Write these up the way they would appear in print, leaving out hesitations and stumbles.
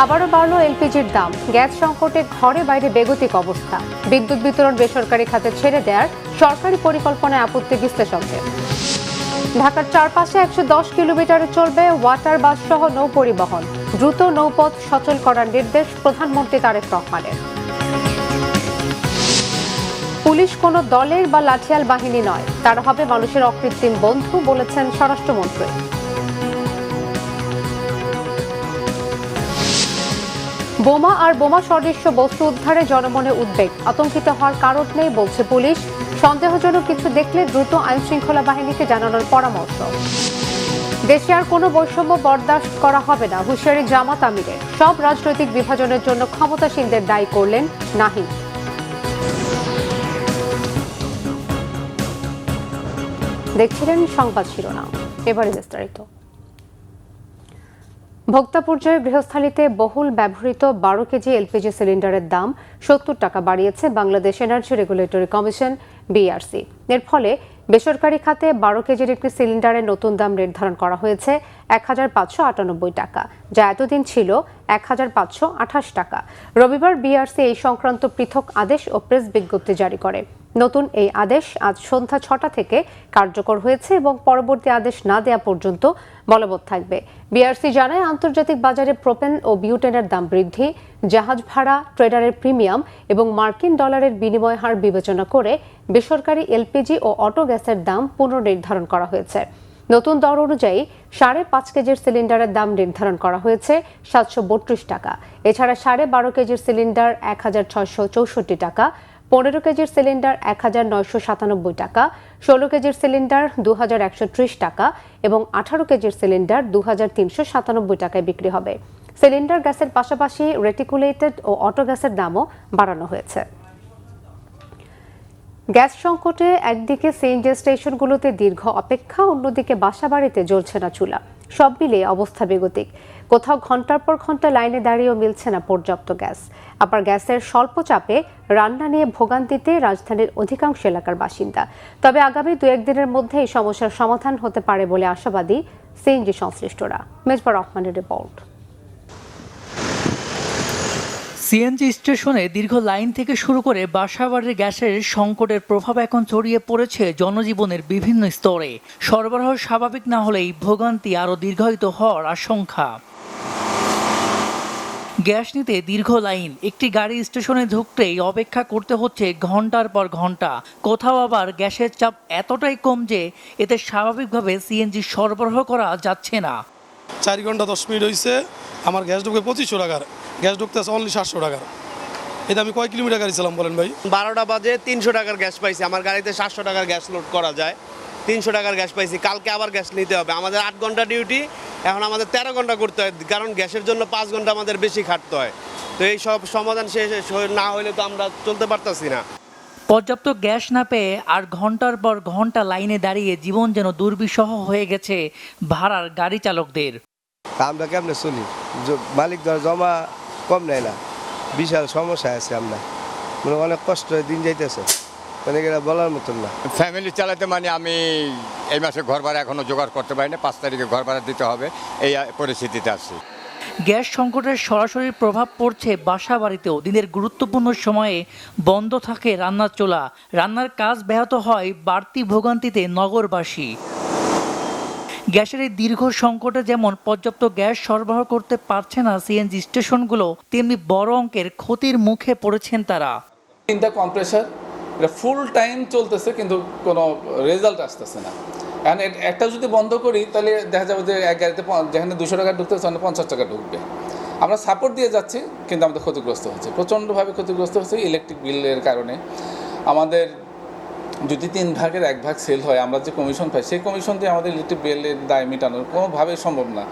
আবারও বাড়ল এলপিজির দাম। গ্যাস সংকটে ঘরে বাইরে বেগতিক অবস্থা। বিদ্যুৎ বিতরণ বেসরকারি খাতে ছেড়ে দেওয়ার সরকারি পরিকল্পনায় আপত্তি বিশ্লেষকদের। ঢাকার চারপাশে 110 কিলোমিটারে চলবে ওয়াটার বাস সহ নৌ পরিবহন। দ্রুত নৌপথ সচল করার নির্দেশ প্রধানমন্ত্রী তারেক রহমানের। পুলিশ কোনো দলের বা লাঠিয়াল বাহিনী নয়, তারা হবে মানুষের অকৃত্রিম বন্ধু, বলেছেন স্বরাষ্ট্রমন্ত্রী। বোমা আর বোমা সদৃশ্য বস্তু উদ্ধারে জনমনে উদ্বেগ। আতঙ্কিত হওয়ার কারণ নেই, বলছে পুলিশ। সন্দেহজনক কিছু দেখলে দ্রুত আইনশৃঙ্খলা বাহিনীকে জানানোর পরামর্শ। দেশে আর কোনো বৈষম্য বরদাস্ত করা হবে না, হুঁশিয়ারি জামাত আমিরের। সব রাজনৈতিক বিভাজনের জন্য ক্ষমতাসীনদের দায়ী করলেন নাহিদ। দেখছিলেন সংবাদ শিরোনাম, এবারে বিস্তারিত। ভোক্তা পর্যায়ে গৃহস্থালিতে বহুল ব্যবহৃত 12 কেজি এলপিজি সিলিন্ডারের দাম 70 টাকা বাড়িয়েছে Bangladesh energy regulatory commission BRC. এর ফলে বেসরকারি খাতে 12 কেজির একটি সিলিন্ডারের নতুন দাম নির্ধারণ করা হয়েছে 1598 টাকা, যা এতদিন ছিল 1528 টাকা। রবিবার বিআরসি এই সংক্রান্ত পৃথক আদেশ ও প্রেস বিজ্ঞপ্তি জারি করে। নতুন এই আদেশ আজ সন্ধ্যা 6টা থেকে কার্যকর হয়েছে এবং পরবর্তী আদেশ না দেওয়া পর্যন্ত বলবৎ থাকবে। বিআরসি জানায়, আন্তর্জাতিক বাজারে প্রোপেন ও বিউটেনের দাম বৃদ্ধি, জাহাজ ভাড়া, ট্রেডারের প্রিমিয়াম এবং মার্কিন ডলারের বিনিময় হার বিবেচনা করে বেসরকারি এলপিজি ও অটো গ্যাসের দাম পুনর্নির্ধারণ করা হয়েছে। নতুন দর অনুযায়ী 5.5 কেজির সিলিন্ডারের দাম নির্ধারণ করা হয়েছে 732 টাকা। এছাড়া 12.5 কেজির সিলিন্ডার 1664 টাকা, 15 কেজির সিলিন্ডার 1997 টাকা, 16 কেজির সিলিন্ডার 2130 টাকা এবং 18 কেজির সিলিন্ডার 2397 টাকায় বিক্রি হবে। সিলিন্ডার গ্যাসের পাশাপাশি রেটিকুলেটেড ও অটো গ্যাসের দামও বাড়ানো হয়েছে। গ্যাস সংকটে একদিকে সিএনজি স্টেশনগুলোতে দীর্ঘ অপেক্ষা, অন্যদিকে বাসাবাড়িতে জ্বলছে না চুলা। সব মিলিয়ে অবস্থা বেগতিক। কোথাও ঘন্টার পর ঘন্টা লাইনে দাঁড়িয়েও মিলছে না পর্যাপ্ত গ্যাস। আবার গ্যাসের স্বল্প চাপে রান্না নিয়ে ভোগান্তিতে রাজধানীর অধিকাংশ এলাকার বাসিন্দা। তবে আগামী 2-1 দিনের মধ্যে এই সমস্যার সমাধান হতে পারে বলে আশাবাদী সিএনজি সংশ্লিষ্টরা। মেজবা রহমানের রিপোর্ট। সিএনজি স্টেশনে দীর্ঘ লাইন থেকে শুরু করে বাসাবাড়ির গ্যাসের সংকটের প্রভাব এখন ছড়িয়ে পড়েছে জনজীবনের বিভিন্ন স্তরে। সরবরাহ স্বাভাবিক না হলেই ভোগান্তি আরও দীর্ঘায়িত হওয়ার আশঙ্কা। গ্যাস নিতে দীর্ঘ লাইন, একটি গাড়ি স্টেশনে ঢুকতেই অপেক্ষা করতে হচ্ছে ঘন্টার পর ঘন্টা। কোথাও আবার গ্যাসের চাপ এতটাই কম যে এতে স্বাভাবিকভাবে সিএনজি সরবরাহ করা যাচ্ছে না। 4 ঘন্টা 10 মিনিট হয়েছে, আমার গ্যাস ঢুকে 2500 টাকার, গ্যাস ঢুকতেছে অনলি 700 টাকার। এটা আমি কয় কিলোমিটার গাড়ি ছিলাম বলেন ভাই? 12টা বাজে 300 টাকার গ্যাস পাইছি। আমার গাড়িতে 700 টাকার গ্যাস লোড করা যায়, 300 টাকার গ্যাস পাইছি। কালকে আবার গ্যাস নিতে হবে। আমাদের 8 ঘন্টা ডিউটি, এখন আমাদের 13 ঘন্টা করতে হয়, কারণ গ্যাসের জন্য 5 ঘন্টা আমাদের বেশি খাটতে হয়। তো এই সব সমাধান শেষ না হলে তো আমরা চলতে পারতাছি না। পর্যাপ্ত গ্যাস না পেয়ে আর ঘন্টার পর ঘন্টা লাইনে দাঁড়িয়ে জীবন যেন দুর্বিষহ হয়ে গেছে ভাড়ার গাড়ি চালকদের। আমরা কেমনে চলি? মালিক ধর জমা কম নেয় না, বিশাল সমস্যা আছে। আমরা অনেক কষ্ট দিন যাইতেছে, মানে এটা বলার মতন না। ফ্যামিলি চালাতে মানে আমি এই মাসে ঘর ভাড়া এখনো জোগাড় করতে পারি না, 5 তারিখে ঘর ভাড়া দিতে হবে, এই পরিস্থিতিতে আছি। গ্যাস সংকটের সরাসরি প্রভাব পড়ছে বাসা বাড়িতেও। দিনের গুরুত্বপূর্ণ সময়ে বন্ধ থাকে রান্নার চুলা, রান্নার কাজ ব্যাহত হয়, বাড়তি ভোগান্তিতে নগরবাসী। গ্যাসের এই দীর্ঘ সংকটে যেমন পর্যাপ্ত গ্যাস সরবরাহ করতে পারছে না সিএনজি স্টেশনগুলো, তেমনি বড় অঙ্কের ক্ষতির মুখে পড়েছেন তারা। 3টা কম্প্রেসার এটা ফুল টাইম চলতেছে, কিন্তু কোনো রেজাল্ট আসতেছে না। কারণ একটা যদি বন্ধ করি তাহলে দেখা যাবে যে এক গাড়িতে যেখানে 200 টাকা ঢুকতেছে ওখানে 50 টাকা ঢুকবে। আমরা সাপোর্ট দিয়ে যাচ্ছি, কিন্তু আমাদের ক্ষতিগ্রস্ত হচ্ছে, প্রচণ্ডভাবে ক্ষতিগ্রস্ত হচ্ছে ইলেকট্রিক বিলের কারণে। আমাদের যদি 3 ভাগের 1 ভাগ সেল হয়, আমরা যে কমিশন পাই সেই কমিশন দিয়ে আমাদের ইলেকট্রিক বিলের দায় মেটানোর কোনোভাবেই সম্ভব না।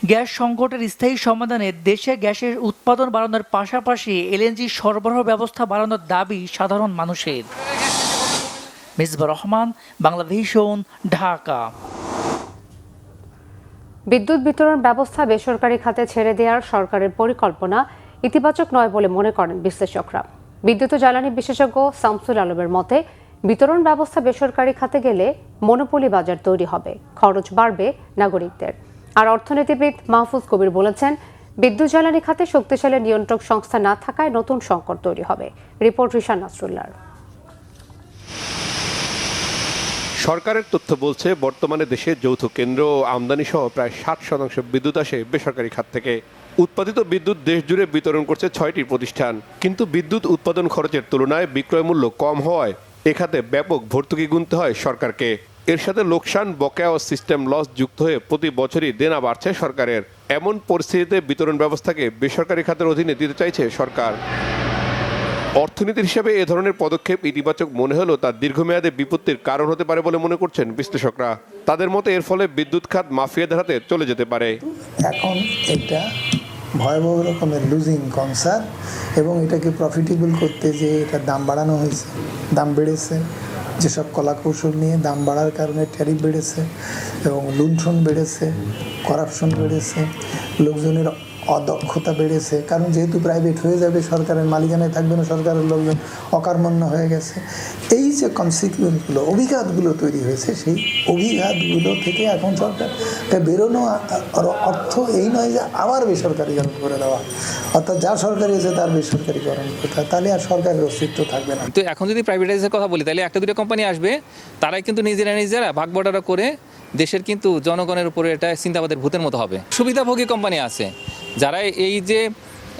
গ্যাস সংকটের স্থায়ী সমাধানে দেশে গ্যাসের উৎপাদন বাড়ানোর পাশাপাশি এলএনজি সরবরাহ ব্যবস্থা বাড়ানোর দাবি সাধারণ মানুষের। মেজবা রহমান, বাংলাভিশন, ঢাকা। বিদ্যুৎ বিতরণ ব্যবস্থা বেসরকারি খাতে ছেড়ে দেওয়ার সরকারের পরিকল্পনা ইতিবাচক নয় বলে মনে করেন বিশ্লেষকরা। বিদ্যুৎ ও জ্বালানি বিশেষজ্ঞ শামসুল আলমের মতে, বিতরণ ব্যবস্থা বেসরকারি খাতে গেলে মনোপলি বাজার তৈরি হবে, খরচ বাড়বে নাগরিকদের। আর অর্থনীতিবিদ মাহফুজ কবির বলেছেন, বিদ্যুৎ জ্বালানি খাতে শক্তিশালী নিয়ন্ত্রক সংস্থা না থাকায় নতুন সংকট তৈরি হবে। রিপোর্ট রিশান নাসরুল্লাহ। সরকারের তথ্য বলছে বর্তমানে দেশে যৌথ কেন্দ্র ও আমদানি সহ প্রায় 60% বিদ্যুৎ আসে বেসরকারি খাত থেকে। উৎপাদিত বিদ্যুৎ দেশ জুড়ে বিতরণ করছে 6টি প্রতিষ্ঠান, কিন্তু বিদ্যুৎ উৎপাদন খরচের তুলনায় বিক্রয় মূল্য কম হওয়ায় এ খাতে ব্যাপক ভর্তুকি গুনতে হয় সরকারকে। এর সাথে লোকসান, বকেয়া ও সিস্টেম লস যুক্ত হয়ে প্রতি বছরই দেনা বাড়ছে সরকারের। এমন পরিস্থিতিতে বিতরণ ব্যবস্থাকে বেসরকারি খাতের অধীনে দিতে চাইছে সরকার। অর্থনীতির হিসাবে এ ধরনের পদক্ষেপ ইতিবাচক মনে হলেও তা দীর্ঘমেয়াদে বিপত্তির কারণ হতে পারে বলে মনে করছেন বিশ্লেষকরা। তাদের মতে এর ফলে বিদ্যুৎ খাত মাফিয়াদের হাতে চলে যেতে পারে। এখন এটা ভয়াবহ রকমের লুজিং কনসার্ন, এবং এটাকে প্রফিটেবল করতে যে এটার দাম বাড়ানো হয়েছে, দাম বেড়েছে, যেসব কলাকৌশল নিয়ে দাম বাড়ার কারণে ট্যারিফ বেড়েছে এবং লুণ্ঠন বেড়েছে, করাপশন বেড়েছে, লোকজনের অদক্ষতা বেড়েছে, কারণ যেহেতু প্রাইভেট হয়ে যাবে, সরকারের মালিকানায় থাকবে না, সরকারের লোকজন অকর্মণ্য হয়ে গেছে। এই যে কনসিকুয়েন্সগুলো, অভিঘাতগুলো তৈরি হয়েছে, সেই অভিঘাতগুলো থেকে এখন সরকারকে বেরোনো অর্থ এই নয় যে আবার বেসরকারিকরণ করে দেওয়া, অর্থাৎ যা সরকারি আছে তার বেসরকারিকরণ করতে হয়, তাহলে আর সরকারের অস্তিত্ব থাকবে না। তো এখন যদি প্রাইভেটাইজের কথা বলি, তাহলে একটা দুটো কোম্পানি আসবে, তারাই কিন্তু নিজেরা ভাগ বটারা করে দেশের কিন্তু জনগণের উপরে এটা চিন্তাবাদের ভূতের মতো হবে। সুবিধাভোগী কোম্পানি আছে যারা এই যে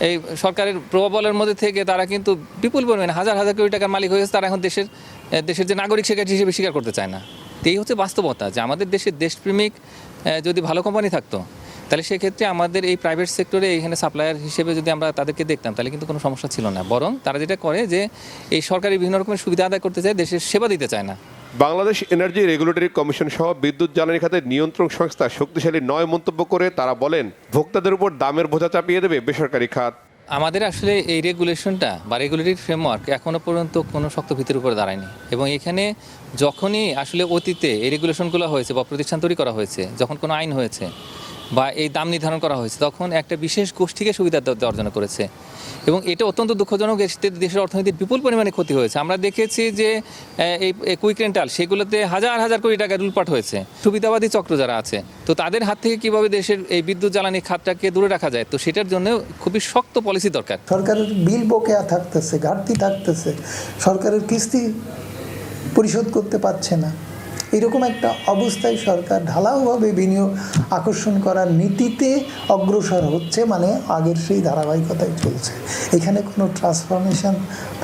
এই সরকারের প্রভাবলের মধ্যে থেকে তারা কিন্তু বিপুল পরিমাণে হাজার হাজার কোটি টাকার মালিক হয়েছে, তারা এখন দেশের যে নাগরিক হিসেবে স্বীকার করতে চায় না। তো এই হচ্ছে বাস্তবতা, যে আমাদের দেশের দেশপ্রেমিক যদি ভালো কোম্পানি থাকতো, তাহলে সেক্ষেত্রে আমাদের এই প্রাইভেট সেক্টরে এখানে সাপ্লায়ার হিসেবে যদি আমরা তাদেরকে দেখতাম, তাহলে কিন্তু কোনো সমস্যা ছিল না। বরং তারা যেটা করে যে এই সরকারি বিভিন্ন রকমের সুবিধা আদায় করতে চায়, দেশের সেবা দিতে চায় না। বাংলাদেশ এনার্জি রেগুলেটরি কমিশন সহ বিদ্যুৎ জ্বালানি খাতের নিয়ন্ত্রক সংস্থা শক্তিশালী নয় মন্তব্য করে তারা বলেন, ভোক্তাদের উপর দামের বোঝা চাপিয়ে দেবে বেসরকারি খাত। আমাদের আসলে এই রেগুলেশনটা বা রেগুলেটরি ফ্রেমওয়ার্ক এখনও পর্যন্ত কোনো শক্ত ভিত্তির উপরে দাঁড়ায়নি, এবং এখানে যখনই আসলে অতীতে এই রেগুলেশনগুলো হয়েছে বা প্রতিষ্ঠান তৈরি করা হয়েছে, যখন কোনো আইন হয়েছে বা এই দাম নির্ধারণ করা হয়েছে, তখন একটা বিশেষ গোষ্ঠীকে সুবিধা অর্জন করেছে, এবং এটা অত্যন্ত দুঃখজনক। দেশের অর্থনীতির বিপুল পরিমাণে ক্ষতি হয়েছে। আমরা দেখেছি যে এই কুইক রেন্টাল, সেগুলোতে হাজার হাজার কোটি টাকা লুটপাট হয়েছে। সুবিধাবাদী চক্র যারা আছে, তো তাদের হাত থেকে কিভাবে দেশের এই বিদ্যুৎ জ্বালানি খাতটাকে দূরে রাখা যায়, তো সেটার জন্য খুবই শক্ত পলিসি দরকার। সরকারের বিল বকেয়া থাকতেছে, ঘাটতি থাকতেছে, সরকারের কিস্তি পরিশোধ করতে পারছে না। এরকম একটা অবস্থায় সরকার ঢালাওভাবে বিনিয়োগ আকর্ষণ করার নীতিতে অগ্রসর হচ্ছে, মানে আগের সেই ধারাবাহিকতায় চলছে। এখানে কোনো ট্রান্সফরমেশন,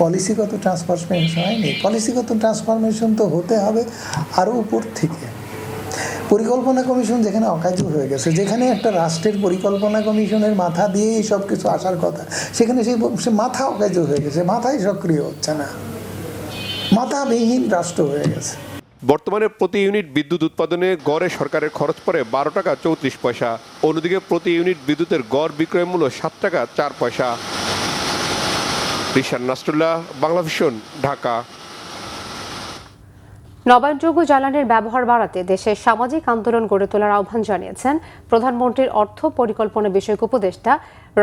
পলিসিগত ট্রান্সফরমেশন হয়নি। পলিসিগত ট্রান্সফরমেশন তো হতে হবে আরও উপর থেকে। পরিকল্পনা কমিশন যেখানে অকার্য হয়ে গেছে, যেখানে একটা রাষ্ট্রের পরিকল্পনা কমিশনের মাথা দিয়ে এই সব কিছু আসার কথা, সেখানে সে মাথা অকার্য হয়ে গেছে, মাথাই সক্রিয় হচ্ছে না, মাথাবিহীন রাষ্ট্র হয়ে গেছে। বর্তমানে প্রতি ইউনিট বিদ্যুৎ উৎপাদনে গড়ে সরকারের খরচ পড়ে 12 টাকা 34 পয়সা। অন্যদিকে প্রতি ইউনিট বিদ্যুতের গড় বিক্রয় মূল্য 7 টাকা 4 পয়সা। রিশান নাসরুল্লাহ, বাংলাভিশন, ঢাকা। নবায়নযোগ্য জ্বালানির ব্যবহার বাড়াতে দেশে সামাজিক আন্দোলন গড়ে তোলার আহ্বান জানিয়েছেন প্রধানমন্ত্রীর অর্থ পরিকল্পনা বিষয়ক উপদেষ্টা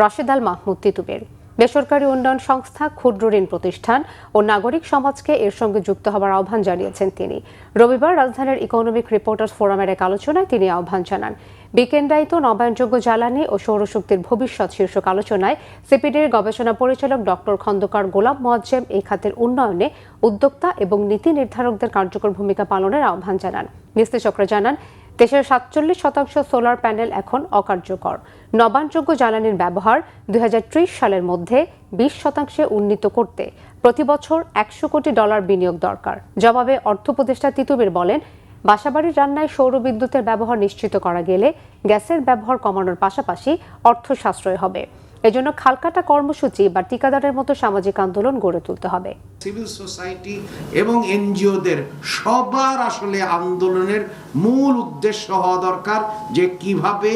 রাশেদ আল মাহমুদ তিতুবের। বেসরকারি উন্নয়ন সংস্থা, ক্ষুদ্র ঋণ প্রতিষ্ঠান ও নাগরিক সমাজকে এর সঙ্গে যুক্ত হওয়ার আহ্বান জানিয়েছেন তিনি। রবিবার রাজধানীর ইকোনমিক রিপোর্টার্স ফোরামের এক আলোচনায় তিনি আহ্বান জানান। বিকেন্দ্রায়িত নবায়নযোগ্য জ্বালানি ও সৌরশক্তির ভবিষ্যৎ শীর্ষক আলোচনায় সিপিডির গবেষণা পরিচালক ডক্টর খন্দকার গোলাম মোয়াজ্জেম এই খাতের উন্নয়নে উদ্যোক্তা এবং নীতি নির্ধারকদের কার্যকর ভূমিকা পালনের আহ্বান জানান। বিশ্লেষকরা জানান, দেশের 47% সোলার প্যানেল এখন অকার্যকর। নবায়নযোগ্য জ্বালানির ব্যবহার 2030 সালের মধ্যে 20% উন্নীত করতে প্রতি বছর $100 কোটি বিনিয়োগ দরকার। জবাবে অর্থ উপদেষ্টা তিতুবের বলেন, বাসাবাড়ির রান্নায় সৌর বিদ্যুতের ব্যবহার নিশ্চিত করা গেলে গ্যাসের ব্যবহার কমানোর পাশাপাশি অর্থ সাশ্রয় হবে। এজন্য খালকাটা কর্মসূচি বা ঠিকাদারের মতো সামাজিক আন্দোলন গড়ে তুলতে হবে। সিভিল সোসাইটি এবং এনজিওদের সবার আসলে আন্দোলনের মূল উদ্দেশ্য হওয়া দরকার যে কিভাবে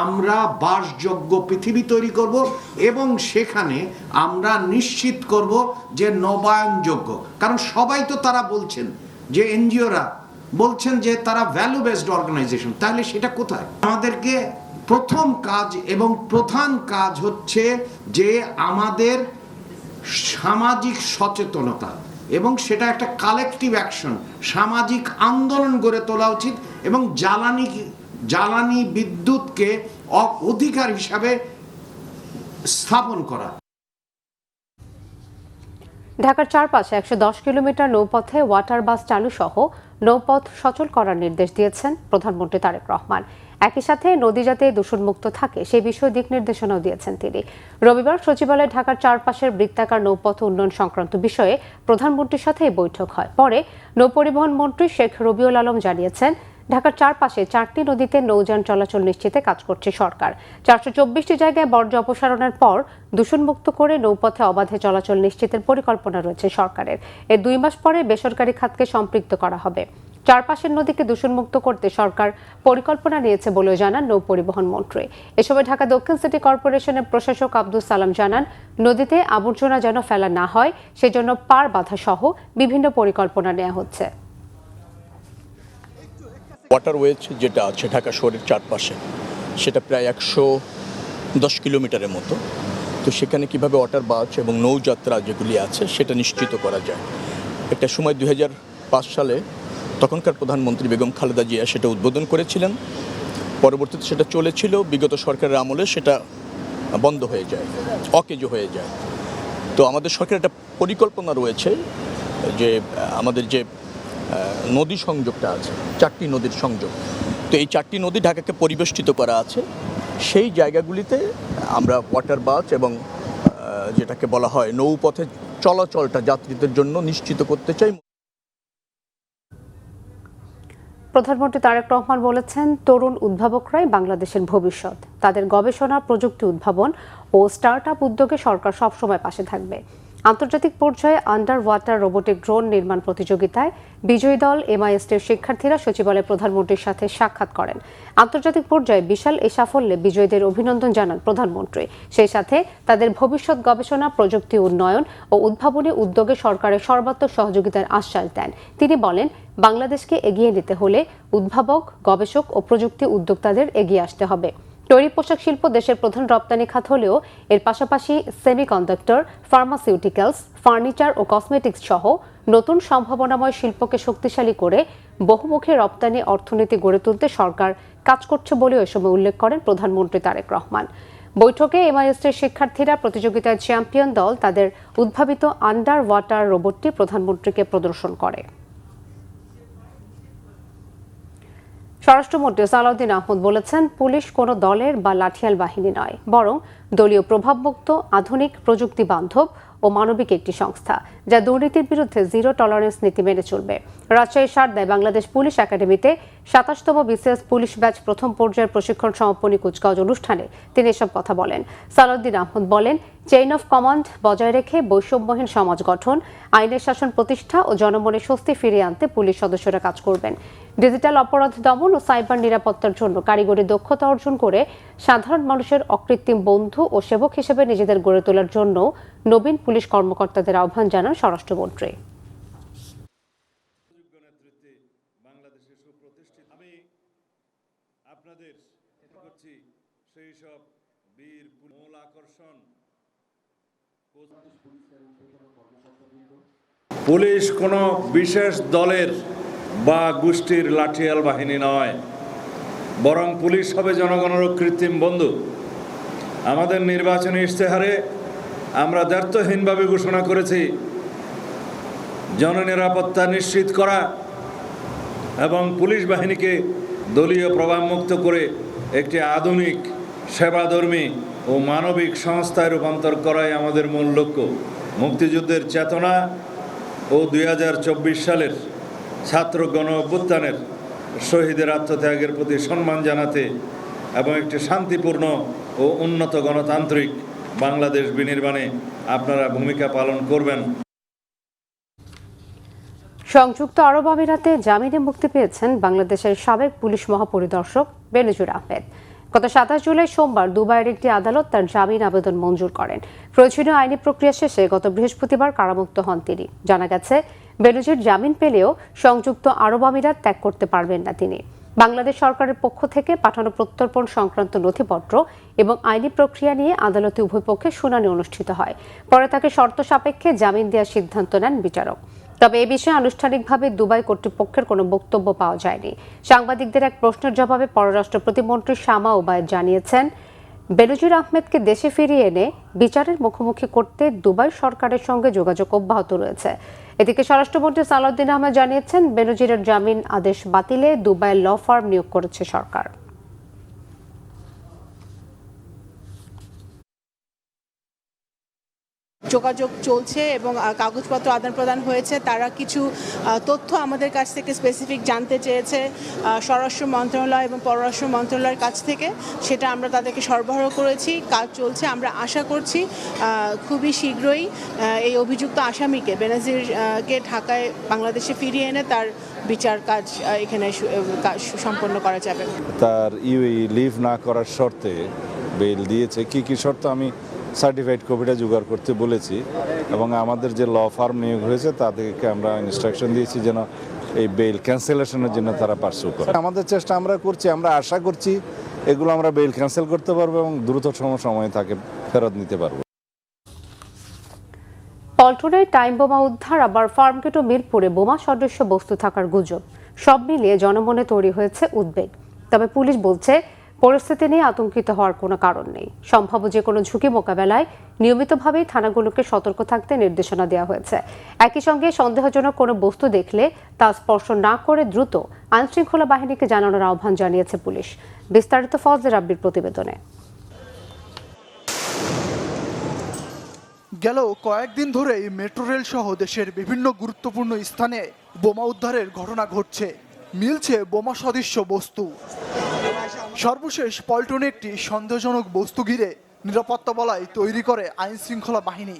আমরা বাসযোগ্য পৃথিবী তৈরি করব এবং সেখানে আমরা নিশ্চিত করব যে নবায়নযোগ্য। কারণ সবাই তো তারা বলছেন যে এনজিওরা বলছেন যে তারা ভ্যালু বেসড অর্গানাইজেশন, তাহলে সেটা কোথায়? আমাদেরকে প্রথম কাজ এবং প্রধান কাজ হচ্ছে যে আমাদের সামাজিক সচেতনতা, এবং সেটা একটা কালেকটিভ অ্যাকশন, সামাজিক আন্দোলন গড়ে তোলা উচিত, এবং জ্বালানি বিদ্যুৎকে অধিকার হিসাবে স্থাপন করা। ঢাকার চারপাশে 110 কিলোমিটার নৌপথে ওয়াটার বাস চালু সহ নৌপথ সচল করার নির্দেশ দিয়েছেন প্রধানমন্ত্রী তারেক রহমান। একই সাথে নদী যাতে দূষণমুক্ত থাকে সেই বিষয়ে দিক নির্দেশনাও দিয়েছেন তিনি। রবিবার সচিবালয়ে ঢাকার চারপাশের বৃত্তাকার নৌপথ উন্নয়ন সংক্রান্ত বিষয়ে প্রধানমন্ত্রীর সাথে এই বৈঠক হয়। পরে নৌপরিবহন মন্ত্রী শেখ রবিউল আলম জানিয়েছেন, ঢাকার চারপাশে 4টি নদীতে নৌযান চলাচল নিশ্চিতে কাজ করছে সরকার। 424টি জায়গায় বর্জ্য অপসারণের পর দূষণমুক্ত করে নৌপথে অবাধে চলাচল নিশ্চিতের পরিকল্পনা রয়েছে সরকারের। এর 2 মাস পরে বেসরকারি খাতকে সম্পৃক্ত করা হবে। চারপাশের নদীকে দূষণমুক্ত করতে সরকার পরিকল্পনা নিয়েছে বলেও জানান নৌপরিবহন মন্ত্রী। এ সময় ঢাকা দক্ষিণ সিটি কর্পোরেশনের প্রশাসক আব্দুল সালাম জানান, নদীতে আবর্জনা যেন ফেলা না হয় সেজন্য পার বাধা সহ বিভিন্ন পরিকল্পনা নেওয়া হচ্ছে। ওয়াটারওয়েজ যেটা আছে ঢাকা শহরের চারপাশে, সেটা প্রায় 110 কিলোমিটারের মতো। তো সেখানে কিভাবে ওয়াটার বাস এবং নৌযাত্রা যেগুলি আছে সেটা নিশ্চিত করা যায়। একটা সময় 2005 সালে তখনকার প্রধানমন্ত্রী বেগম খালেদা জিয়া সেটা উদ্বোধন করেছিলেন। পরবর্তীতে সেটা চলেছিল, বিগত সরকারের আমলে সেটা বন্ধ হয়ে যায়, অকেজ হয়ে যায়। তো আমাদের সরকারের একটা পরিকল্পনা রয়েছে যে আমাদের যে নদী সংযোগটা আছে, 4টি নদীর সংযোগ, তো এই 4টি নদী ঢাকাকে পরিবেষ্টিত করা আছে। সেই জায়গাগুলিতে আমরা ওয়াটার বাস এবং যেটাকে বলা হয় নৌপথে চলাচলটা যাত্রীদের জন্য নিশ্চিত করতে চাই। প্রধানমন্ত্রী তারেক রহমান বলেছেন, তরুণ উদ্ভাবকরাই বাংলাদেশের ভবিষ্যৎ। তাদের গবেষণা, প্রযুক্তি উদ্ভাবন ও স্টার্টআপ উদ্যোগে সরকার সবসময় পাশে থাকবে। আন্তর্জাতিক পর্যায়ে আন্ডার ওয়াটার রোবোটিক ড্রোন নির্মাণ প্রতিযোগিতায় বিজয়ী দল এমআইএসটির শিক্ষার্থীরা সচিবালয়ে প্রধানমন্ত্রীর সাথে সাক্ষাৎ করেন। আন্তর্জাতিক পর্যায়ে বিশাল এই সাফল্যে বিজয়ীদের অভিনন্দন জানান প্রধানমন্ত্রী। সেই সাথে তাদের ভবিষ্যৎ গবেষণা, প্রযুক্তি উন্নয়ন ও উদ্ভাবনী উদ্যোগে সরকারের সর্বাত্মক সহযোগিতার আশ্বাস দেন। তিনি বলেন, বাংলাদেশকে এগিয়ে নিতে হলে উদ্ভাবক, গবেষক ও প্রযুক্তি উদ্যোক্তাদের এগিয়ে আসতে হবে। তৈরি পোশাক শিল্প দেশের প্রধান রপ্তানি খাত হলেও এর পাশাপাশি সেমিকন্ডাক্টর, ফার্মাসিউটিক্যালস, ফার্নিচার ও কসমেটিক্স সহ নতুন সম্ভাবনাময় শিল্পকে শক্তিশালী করে বহুমুখী রপ্তানি অর্থনীতি গড়ে তুলতে সরকার কাজ করছে বলেও এ সময় উল্লেখ করেন প্রধানমন্ত্রী তারেক রহমান। বৈঠকে এমআইএসটির শিক্ষার্থীরা প্রতিযোগিতায় চ্যাম্পিয়ন দল তাদের উদ্ভাবিত আন্ডার ওয়াটার রোবটটি প্রধানমন্ত্রীকে প্রদর্শন করে। স্বরাষ্ট্রমন্ত্রী সালাউদ্দিন আহমদ বলেছেন, পুলিশ কোনো দলের বা লাঠিয়াল বাহিনী নয়, বরং দলীয় প্রভাবমুক্ত, আধুনিক, প্রযুক্তি বান্ধব ও মানবিক একটি সংস্থা, যা দুর্নীতির বিরুদ্ধে জিরো টলারেন্স নীতি মেনে চলবে। রাজশাহীর সারদায় বাংলাদেশ পুলিশ একাডেমিতে 27তম বিসিএস পুলিশ ব্যাচ প্রথম পর্যায়ের প্রশিক্ষণ সমাপনী কুচকাওয়াজ অনুষ্ঠানে তিনি এসব কথা বলেন। সালাউদ্দিন আহমদ বলেন, চেইন অফ কমান্ড বজায় রেখে বৈষম্যহীন সমাজ গঠন, আইনের শাসন প্রতিষ্ঠা ও জনমনে স্বস্তি ফিরিয়ে আনতে পুলিশ সদস্যরা কাজ করবেন। ডিজিটাল অপরাধ দমন ও সাইবার নিরাপত্তার জন্য কারিগরি দক্ষতা অর্জন করে সাধারণ মানুষের অকৃত্রিম বন্ধু ও সেবক হিসেবে নিজেদের গড়ে তোলার জন্য নবীন পুলিশ কর্মকর্তাদের আহ্বান জানান স্বরাষ্ট্রমন্ত্রী। পুলিশ কোনো বিশেষ দলের বা গোষ্ঠীর লাঠিয়াল বাহিনী নয়, বরং পুলিশ হবে জনগণের কৃত্রিম বন্ধু। আমাদের নির্বাচনী ইশতেহারে আমরা দ্ব্যর্থহীনভাবে ঘোষণা করেছি, জননিরাপত্তা নিশ্চিত করা এবং পুলিশ বাহিনীকে দলীয় প্রভাবমুক্ত করে একটি আধুনিক, সেবাধর্মী ও মানবিক সংস্থায় রূপান্তর করাই আমাদের মূল লক্ষ্য। মুক্তিযুদ্ধের চেতনা ও 2024 সালের ছাত্র গণ অভ্যুত্থানের শহীদের আত্মত্যাগের প্রতি সম্মান জানাতে এবং একটি শান্তিপূর্ণ ও উন্নত গণতান্ত্রিক বাংলাদেশ বিনির্মাণে আপনারা ভূমিকা পালন করবেন। সংযুক্ত আরব আমিরাতে জামিনে মুক্তি পেয়েছেন বাংলাদেশের সাবেক পুলিশ মহাপরিদর্শক বেনজির আহমেদ। গত 27 জুলাই সোমবার দুবাইয়ের একটি আদালত তার জামিন আবেদন মঞ্জুর করেন। প্রয়োজনীয় আইনি প্রক্রিয়া শেষে গত বৃহস্পতিবার কারামুক্ত হন তিনি। জানা গেছে, বেনজির জামিন পেলেও সংযুক্ত আরব আমিরাত ত্যাগ করতে পারবেন না তিনি। বাংলাদেশ সরকারের পক্ষ থেকে পাঠানো প্রত্যর্পণ সংক্রান্ত নথিপত্র এবং আইনি প্রক্রিয়া নিয়ে আদালতে উভয় পক্ষে শুনানি অনুষ্ঠিত হয়। পরে তাকে শর্ত সাপেক্ষে জামিন দেওয়ার সিদ্ধান্ত নেন বিচারক। তবে এ বিষয়ে আনুষ্ঠানিকভাবে দুবাই কর্তৃপক্ষের কোনো বক্তব্য পাওয়া যায়নি। সাংবাদিকদের এক প্রশ্নের জবাবে পররাষ্ট্র প্রতিমন্ত্রী শামা ওবায়েদ জানিয়েছেন, বেনজির আহমেদকে দেশে ফিরিয়ে এনে বিচারের মুখোমুখি করতে দুবাই সরকারের সঙ্গে যোগাযোগ অব্যাহত রয়েছে। এদিকে স্বরাষ্ট্রমন্ত্রী সালাউদ্দিন আহমেদ জানিয়েছেন, বেনজিরের জামিন আদেশ বাতিলে দুবাইয়ের ল ফার্ম নিয়োগ করেছে সরকার। যোগাযোগ চলছে এবং কাগজপত্র আদান প্রদান হয়েছে। তারা কিছু তথ্য আমাদের কাছ থেকে স্পেসিফিক জানতে চেয়েছে স্বরাষ্ট্র মন্ত্রণালয় এবং পররাষ্ট্র মন্ত্রণালয়ের কাছ থেকে, সেটা আমরা তাদেরকে সরবরাহ করেছি। কাজ চলছে, আমরা আশা করছি খুবই শীঘ্রই এই অভিযুক্ত আসামিকে বেনজিরকে ঢাকায় বাংলাদেশে ফিরিয়ে এনে তার বিচার কাজ এখানে সম্পন্ন করা যাবে। তার ইউএই লিভ না করার শর্তে বেল দিয়েছে। কি শর্ত আমি সার্টিফাইড কপিটা জোগাড় করতে বলেছি এবং আমাদের যে ল ফার্ম নিয়োগ হয়েছে তাদেরকে আমরা ইনস্ট্রাকশন দিয়েছি যেন এই বেল ক্যান্সেলেশনের জন্য তারা পার্সু করে। আমাদের চেষ্টা আমরা করছি, আমরা আশা করছি এগুলো আমরা বেল ক্যান্সেল করতে পারবো এবং দ্রুততম সময়ে তাকে ফেরত নিতে পারবো। পল্টনে টাইম বোমা উদ্ধার, আবার ফার্মগেট ও মিরপুরে বোমা সদৃশ্য বস্তু থাকার গুজব। সব মিলিয়ে জনমনে তৈরি হয়েছে উদ্বেগ। তবে পুলিশ বলছে, পরিস্থিতি নিয়ে আতঙ্কিত হওয়ার কোনো কারণ নেই। সম্ভাব্য যে কোনো ঝুঁকি মোকাবেলায় নিয়মিতভাবেই থানাগুলোকে সতর্ক থাকতে নির্দেশনা দেওয়া হয়েছে। একই সঙ্গে সন্দেহজনক কোনো বস্তু দেখলে তা স্পর্শ না করে দ্রুত আইনশৃঙ্খলা বাহিনীকে জানানোর আহ্বান জানিয়েছে পুলিশ। বিস্তারিত ফজলে রাব্বির প্রতিবেদনে। গেল কয়েকদিন ধরেই মেট্রো রেল সহ দেশের বিভিন্ন গুরুত্বপূর্ণ স্থানে বোমা উদ্ধারের ঘটনা ঘটছে। মিলছে বোমা সদৃশ্য বস্তু। সর্বশেষ পল্টনে একটি সন্দেহজনক বস্তু ঘিরে নিরাপত্তা বলয় তৈরি করে আইন শৃঙ্খলা বাহিনী।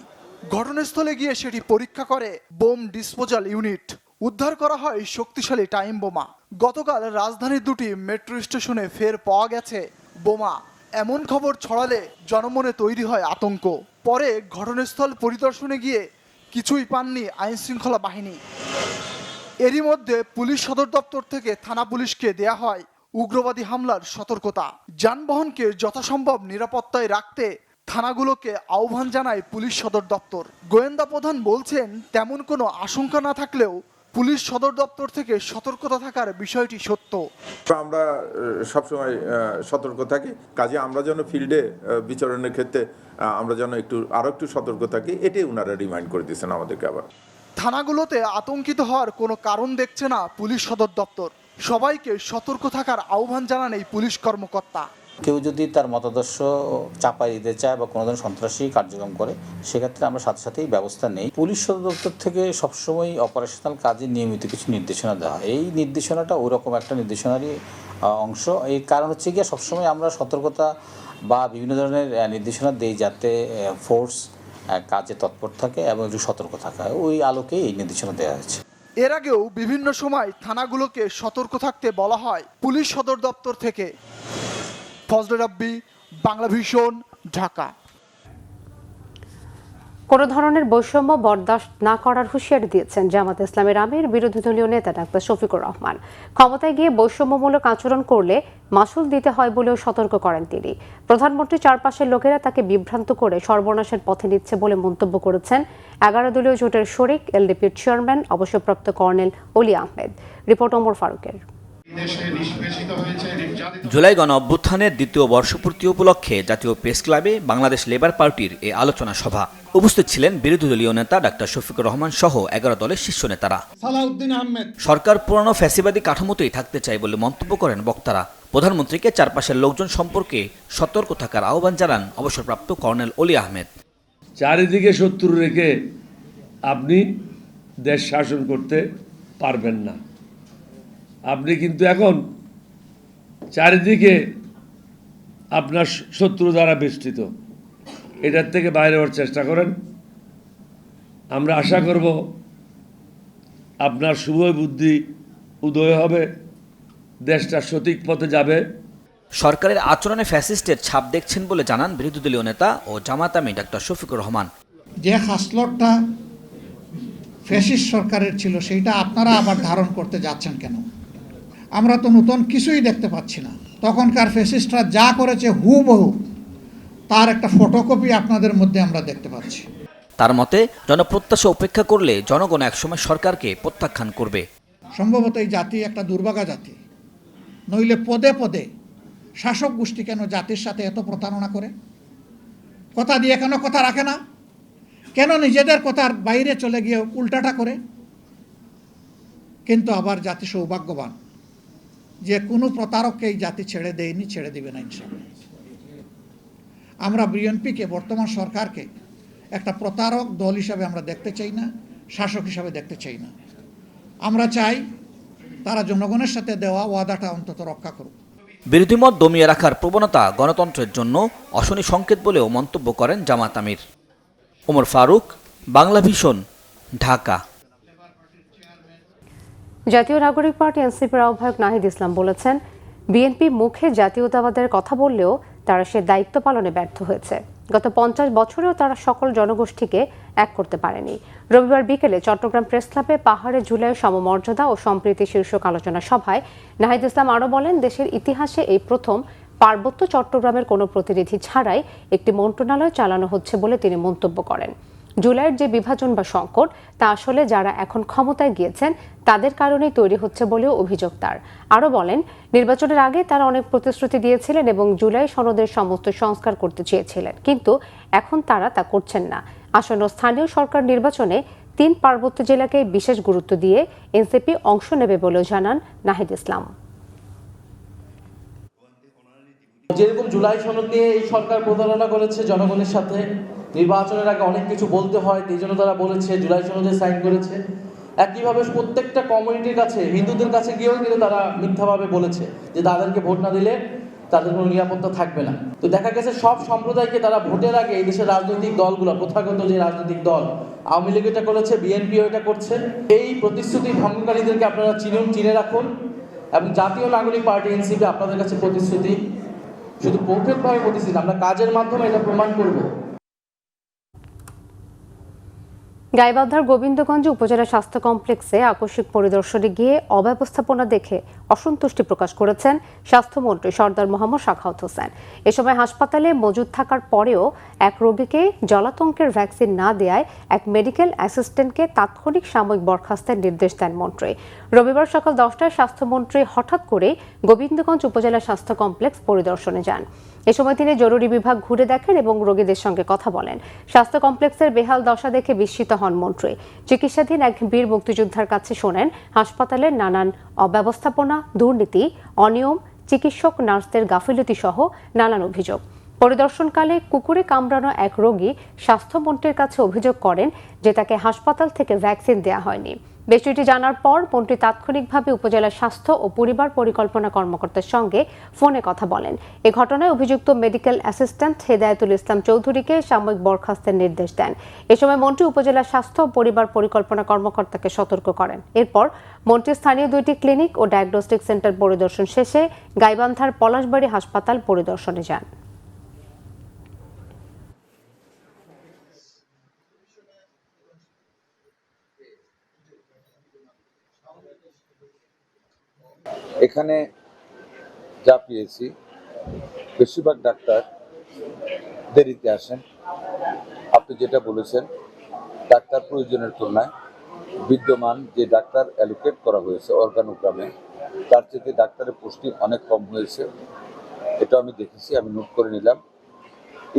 ঘটনাস্থলে গিয়ে সেটি পরীক্ষা করে বোম ডিসপোজাল ইউনিট। উদ্ধার করা হয় শক্তিশালী টাইম বোমা। গতকাল রাজধানীর দুটি মেট্রো স্টেশনে ফের পাওয়া গেছে বোমা। এমন খবর ছড়ালে জনমনে তৈরি হয় আতঙ্ক। পরে ঘটনাস্থল পরিদর্শনে গিয়ে কিছুই পাননি আইন শৃঙ্খলা বাহিনী। এরই মধ্যে পুলিশ সদর দপ্তর থেকে থানা পুলিশকে দেয়া হয় উগ্রবাদী হামলার সতর্কতা। যানবাহনকে যথাসম্ভব নিরাপত্তায় রাখতে থানাগুলোকে আহ্বান জানায় পুলিশ সদর দপ্তর। গোয়েন্দা প্রধান বলছেন, তেমন কোনো আশঙ্কা না থাকলেও পুলিশ সদর দপ্তর থেকে সতর্কতা থাকার বিষয়টি সত্য। আমরা সবসময় সতর্ক থাকি, কাজে আমরা যেন ফিল্ডে বিচরণের ক্ষেত্রে আমরা যেন আরো একটু সতর্ক থাকি, এটাই ওনারা রিমাইন্ড করে দিয়েছেন আমাদেরকে। আবার থানাগুলোতে আতঙ্কিত হওয়ার কোনো কারণ দেখছে না পুলিশ সদর দপ্তর। সবাইকে সতর্ক থাকার আহ্বান জানান এই পুলিশ কর্মকর্তা। কেউ যদি তার মতাদর্শ চাপাই দিতে চায় বা কোনো ধরনের সন্ত্রাসী কার্যক্রম করে, সেক্ষেত্রে আমরা সাথে সাথেই ব্যবস্থা নেই। পুলিশ সদর দপ্তর থেকে সবসময় অপারেশনাল কাজে নিয়মিত কিছু নির্দেশনা দেওয়া হয়। এই নির্দেশনাটা ওইরকম একটা নির্দেশনারই অংশ। এই কারণ হচ্ছে গিয়ে সবসময় আমরা সতর্কতা বা বিভিন্ন ধরনের নির্দেশনা দিই যাতে ফোর্স কাজে তৎপর থাকে এবং একটু সতর্ক থাকা হয়। ওই আলোকেই এই নির্দেশনা দেওয়া হয়েছে। এর আগেও বিভিন্ন সময় থানাগুলোকে সতর্ক থাকতে বলা হয় পুলিশ সদর দপ্তর থেকে। ফজলে রাব্বি, বাংলাভিশন, ঢাকা। কোনো ধরনের বৈষম্য বরদাস্ত না করার হুঁশিয়ারি দিয়েছেন জামাত ইসলামের আমির বিরোধী দলীয় নেতা ডাক্তার শফিকুর রহমান। ক্ষমতায় গিয়ে বৈষম্যমূলক আচরণ করলে মাসুল দিতে হয় বলেও সতর্ক করেন তিনি। প্রধানমন্ত্রী চারপাশের লোকেরা তাকে বিভ্রান্ত করে সর্বনাশের পথে নিচ্ছে বলে মন্তব্য করেছেন 11 দলীয় জোটের শরিক এলডিপির চেয়ারম্যান অবসরপ্রাপ্ত কর্নেল অলি আহমেদ। রিপোর্ট ওমর ফারুকের। জুলাই গণ অভ্যুত্থানের দ্বিতীয় বর্ষপূর্তি উপলক্ষে জাতীয় প্রেস ক্লাবে বাংলাদেশ লেবার পার্টির এই আলোচনা সভা। উপস্থিত ছিলেন বিরোধী দলীয় নেতা ডাক্তার শফিকুর রহমান সহ 11 দলের শীর্ষ নেতারা। সরকার পুরানো ফ্যাসিবাদী কাঠামোতেই থাকতে চায় বলে মন্তব্য করেন বক্তারা। প্রধানমন্ত্রীকে চারপাশের লোকজন সম্পর্কে সতর্ক থাকার আহ্বান জানান অবসরপ্রাপ্ত কর্নেল অলি আহমেদ। চারিদিকে শত্রু রেখে আপনি দেশ শাসন করতে পারবেন না। আপনি কিন্তু এখন চারিদিকে আপনার শত্রু দ্বারা বেষ্টিত, এটার থেকে বাইরে হওয়ার চেষ্টা করেন। আমরা আশা করব আপনার শুভ বুদ্ধি উদয় হবে, দেশটা সঠিক পথে যাবে। সরকারের আচরণে ফ্যাসিস্টের ছাপ দেখছেন বলে জানান বিরোধী দলীয় নেতা ও জামাত আমির ডাক্তার শফিকুর রহমান। যে হাসলটটা ফ্যাসিস্ট সরকারের ছিল সেইটা আপনারা আবার ধারণ করতে যাচ্ছেন কেন? আমরা তো নতুন কিছুই দেখতে পাচ্ছি না। তখনকার ফ্যাসিস্টরা যা করেছে হুবহু তার একটা ফটোকপি আপনাদের মধ্যে আমরা দেখতে পাচ্ছি। তার মতে জনপ্রত্যাশা উপেক্ষা করলে জনগণ একসময় সরকারকে প্রত্যাখ্যান করবে। সম্ভবত এই জাতি একটা দুর্ভাগা জাতি, নইলে পদে পদে শাসক গোষ্ঠী কেন জাতির সাথে এত প্রতারণা করে? কথা দিয়ে কেন কথা রাখে না? কেন নিজেদের কথার বাইরে চলে গিয়ে উল্টাটা করে? কিন্তু আবার জাতি সৌভাগ্যবান যে কোনো প্রতারককে এই জাতি ছেড়ে দেয়নি, ছেড়ে দিবে না ইনশাআল্লাহ। আমরা বিএনপিকে, বর্তমান সরকারকে একটা প্রতারক দল হিসাবে আমরা দেখতে চাই না, শাসক হিসাবে দেখতে চাই না। আমরা চাই তারা জনগণের সাথে দেওয়া ওয়াদাটা অন্তত রক্ষা করুক। বিরোধী মত দমিয়ে রাখার প্রবণতা গণতন্ত্রের জন্য অশনি সংকেত বলেও মন্তব্য করেন জামাত আমির। ওমর ফারুক, বাংলা ভিশন, ঢাকা। জাতীয় নাগরিক পার্টি এনসিপির আহ্বায়ক নাহিদ ইসলাম বলেছেন, বিএনপি মুখে জাতীয়তাবাদের কথা বললেও তারা সে দায়িত্ব পালনে ব্যর্থ হয়েছে। গত 50 বছরেও তারা সকল জনগোষ্ঠীকে এক করতে পারেনি। রবিবার বিকেলে চট্টগ্রাম প্রেস ক্লাবে পাহাড়ে ঝুলে সমমর্যাদা ও সম্প্রীতি শীর্ষক আলোচনা সভায় নাহিদ ইসলাম আরও বলেন, দেশের ইতিহাসে এই প্রথম পার্বত্য চট্টগ্রামের কোনো প্রতিনিধি ছাড়াই একটি মন্ত্রণালয় চালানো হচ্ছে বলে তিনি মন্তব্য করেন। জুলাইয়ের যে বিভাজন বা সংকট, তা আসলে যারা এখন ক্ষমতায় গিয়েছেন তাদের কারণেই তৈরি হচ্ছে বলেও অভিযোগ তার। আরও বলেন, নির্বাচনের আগে তারা অনেক প্রতিশ্রুতি দিয়েছিলেন এবং জুলাই সনদের সমস্ত সংস্কার করতে চেয়েছিলেন, কিন্তু এখন তারা তা করছেন না। আসন্ন স্থানীয় সরকার নির্বাচনে 3 পার্বত্য জেলাকে বিশেষ গুরুত্ব দিয়ে এনসিপি অংশ নেবে বলেও জানান নাহিদ ইসলাম। যেরকম জুলাই সনদ নিয়ে এই সরকার প্রতারণা করেছে জনগণের সাথে, নির্বাচনের আগে অনেক কিছু বলতে হয়, এই জন্য তারা বলেছে জুলাই সনদে সাইন করেছে। একইভাবে প্রত্যেকটা কমিউনিটির কাছে, হিন্দুদের কাছে গিয়েও কিন্তু তারা মিথ্যাভাবে বলেছে যে তাদেরকে ভোট না দিলে তাদের কোনো নিরাপত্তা থাকবে না। তো দেখা গেছে সব সম্প্রদায়কে তারা ভোটের আগে এই দেশের রাজনৈতিক দলগুলো, প্রথাগত যে রাজনৈতিক দল, আওয়ামী লীগ এটা করেছে, বিএনপিও এটা করছে। এই প্রতিশ্রুতি ভঙ্গকারীদেরকে আপনারা চিনে রাখুন এবং জাতীয় নাগরিক পার্টি এনসিপি আপনাদের কাছে প্রতিশ্রুতি, শুধু কৌশলভাবে প্রতিশ্রুতি, আমরা কাজের মাধ্যমে এটা প্রমাণ করব। গাইবান্ধার গোবিন্দগঞ্জ উপজেলা স্বাস্থ্য কমপ্লেক্সে আকস্মিক পরিদর্শনে গিয়ে অব্যবস্থাপনা দেখে অসন্তুষ্টি প্রকাশ করেছেন স্বাস্থ্যমন্ত্রী সরদার মোহাম্মদ সাখাওয়াত হোসেন। এ সময় হাসপাতালে মজুদ থাকার পরেও এক রোগীকে জলাতঙ্কের ভ্যাকসিন না দেয়ায় এক মেডিকেল অ্যাসিস্ট্যান্টকে তাৎক্ষণিক সাময়িক বরখাস্তের নির্দেশ দেন মন্ত্রী। রবিবার সকাল 10টায় স্বাস্থ্যমন্ত্রী হঠাৎ করে গোবিন্দগঞ্জ উপজেলা স্বাস্থ্য কমপ্লেক্স পরিদর্শনে যান। এ সময় তিনি জরুরি বিভাগ ঘুরে দেখেন এবং রোগীদের সঙ্গে কথা বলেন। স্বাস্থ্য কমপ্লেক্সের বেহাল দশা দেখে বিস্মিত হন মন্ত্রী। চিকিৎসাধীন এক বীর মুক্তিযোদ্ধার কাছে শোনেন হাসপাতালের নানান অব্যবস্থাপনা, দুর্নীতি, অনিয়ম, চিকিৎসক নার্সদের গাফিলতি সহ নানান অভিযোগ। পরিদর্শনকালে কুকুরে কামড়ানো এক রোগী স্বাস্থ্যমন্ত্রীর কাছে অভিযোগ করেন যে তাকে হাসপাতাল থেকে ভ্যাকসিন দেওয়া হয়নি। বিষয়টি জানার পর মন্ত্রী তাৎক্ষণিকভাবে উপজেলা স্বাস্থ্য ও পরিবার পরিকল্পনা কর্মকর্তার সঙ্গে ফোনে কথা বলেন। এ ঘটনায় অভিযুক্ত মেডিকেল অ্যাসিস্ট্যান্ট হেদায়েতুল ইসলাম চৌধুরীকে সাময়িক বরখাস্তের নির্দেশ দেন। এ সময় মন্ত্রী উপজেলা স্বাস্থ্য ও পরিবার পরিকল্পনা কর্মকর্তাকে সতর্ক করেন। এরপর মন্ত্রী স্থানীয় 2টি ক্লিনিক ও ডায়াগনস্টিক সেন্টার পরিদর্শন শেষে গাইবান্ধার পলাশবাড়ী হাসপাতাল পরিদর্শনে যান। এখানে যা পেয়েছি, বেশিরভাগ ডাক্তার দেরিতে আসেন। আপনি যেটা বলেছেন, ডাক্তার প্রয়োজনের তুলনায় বিদ্যমান যে ডাক্তার অ্যালোকেট করা হয়েছে অর্গানোগ্রামে, তার চেয়ে ডাক্তারের পোস্টিং অনেক কম হয়েছে। এটা আমি দেখেছি, আমি নোট করে নিলাম।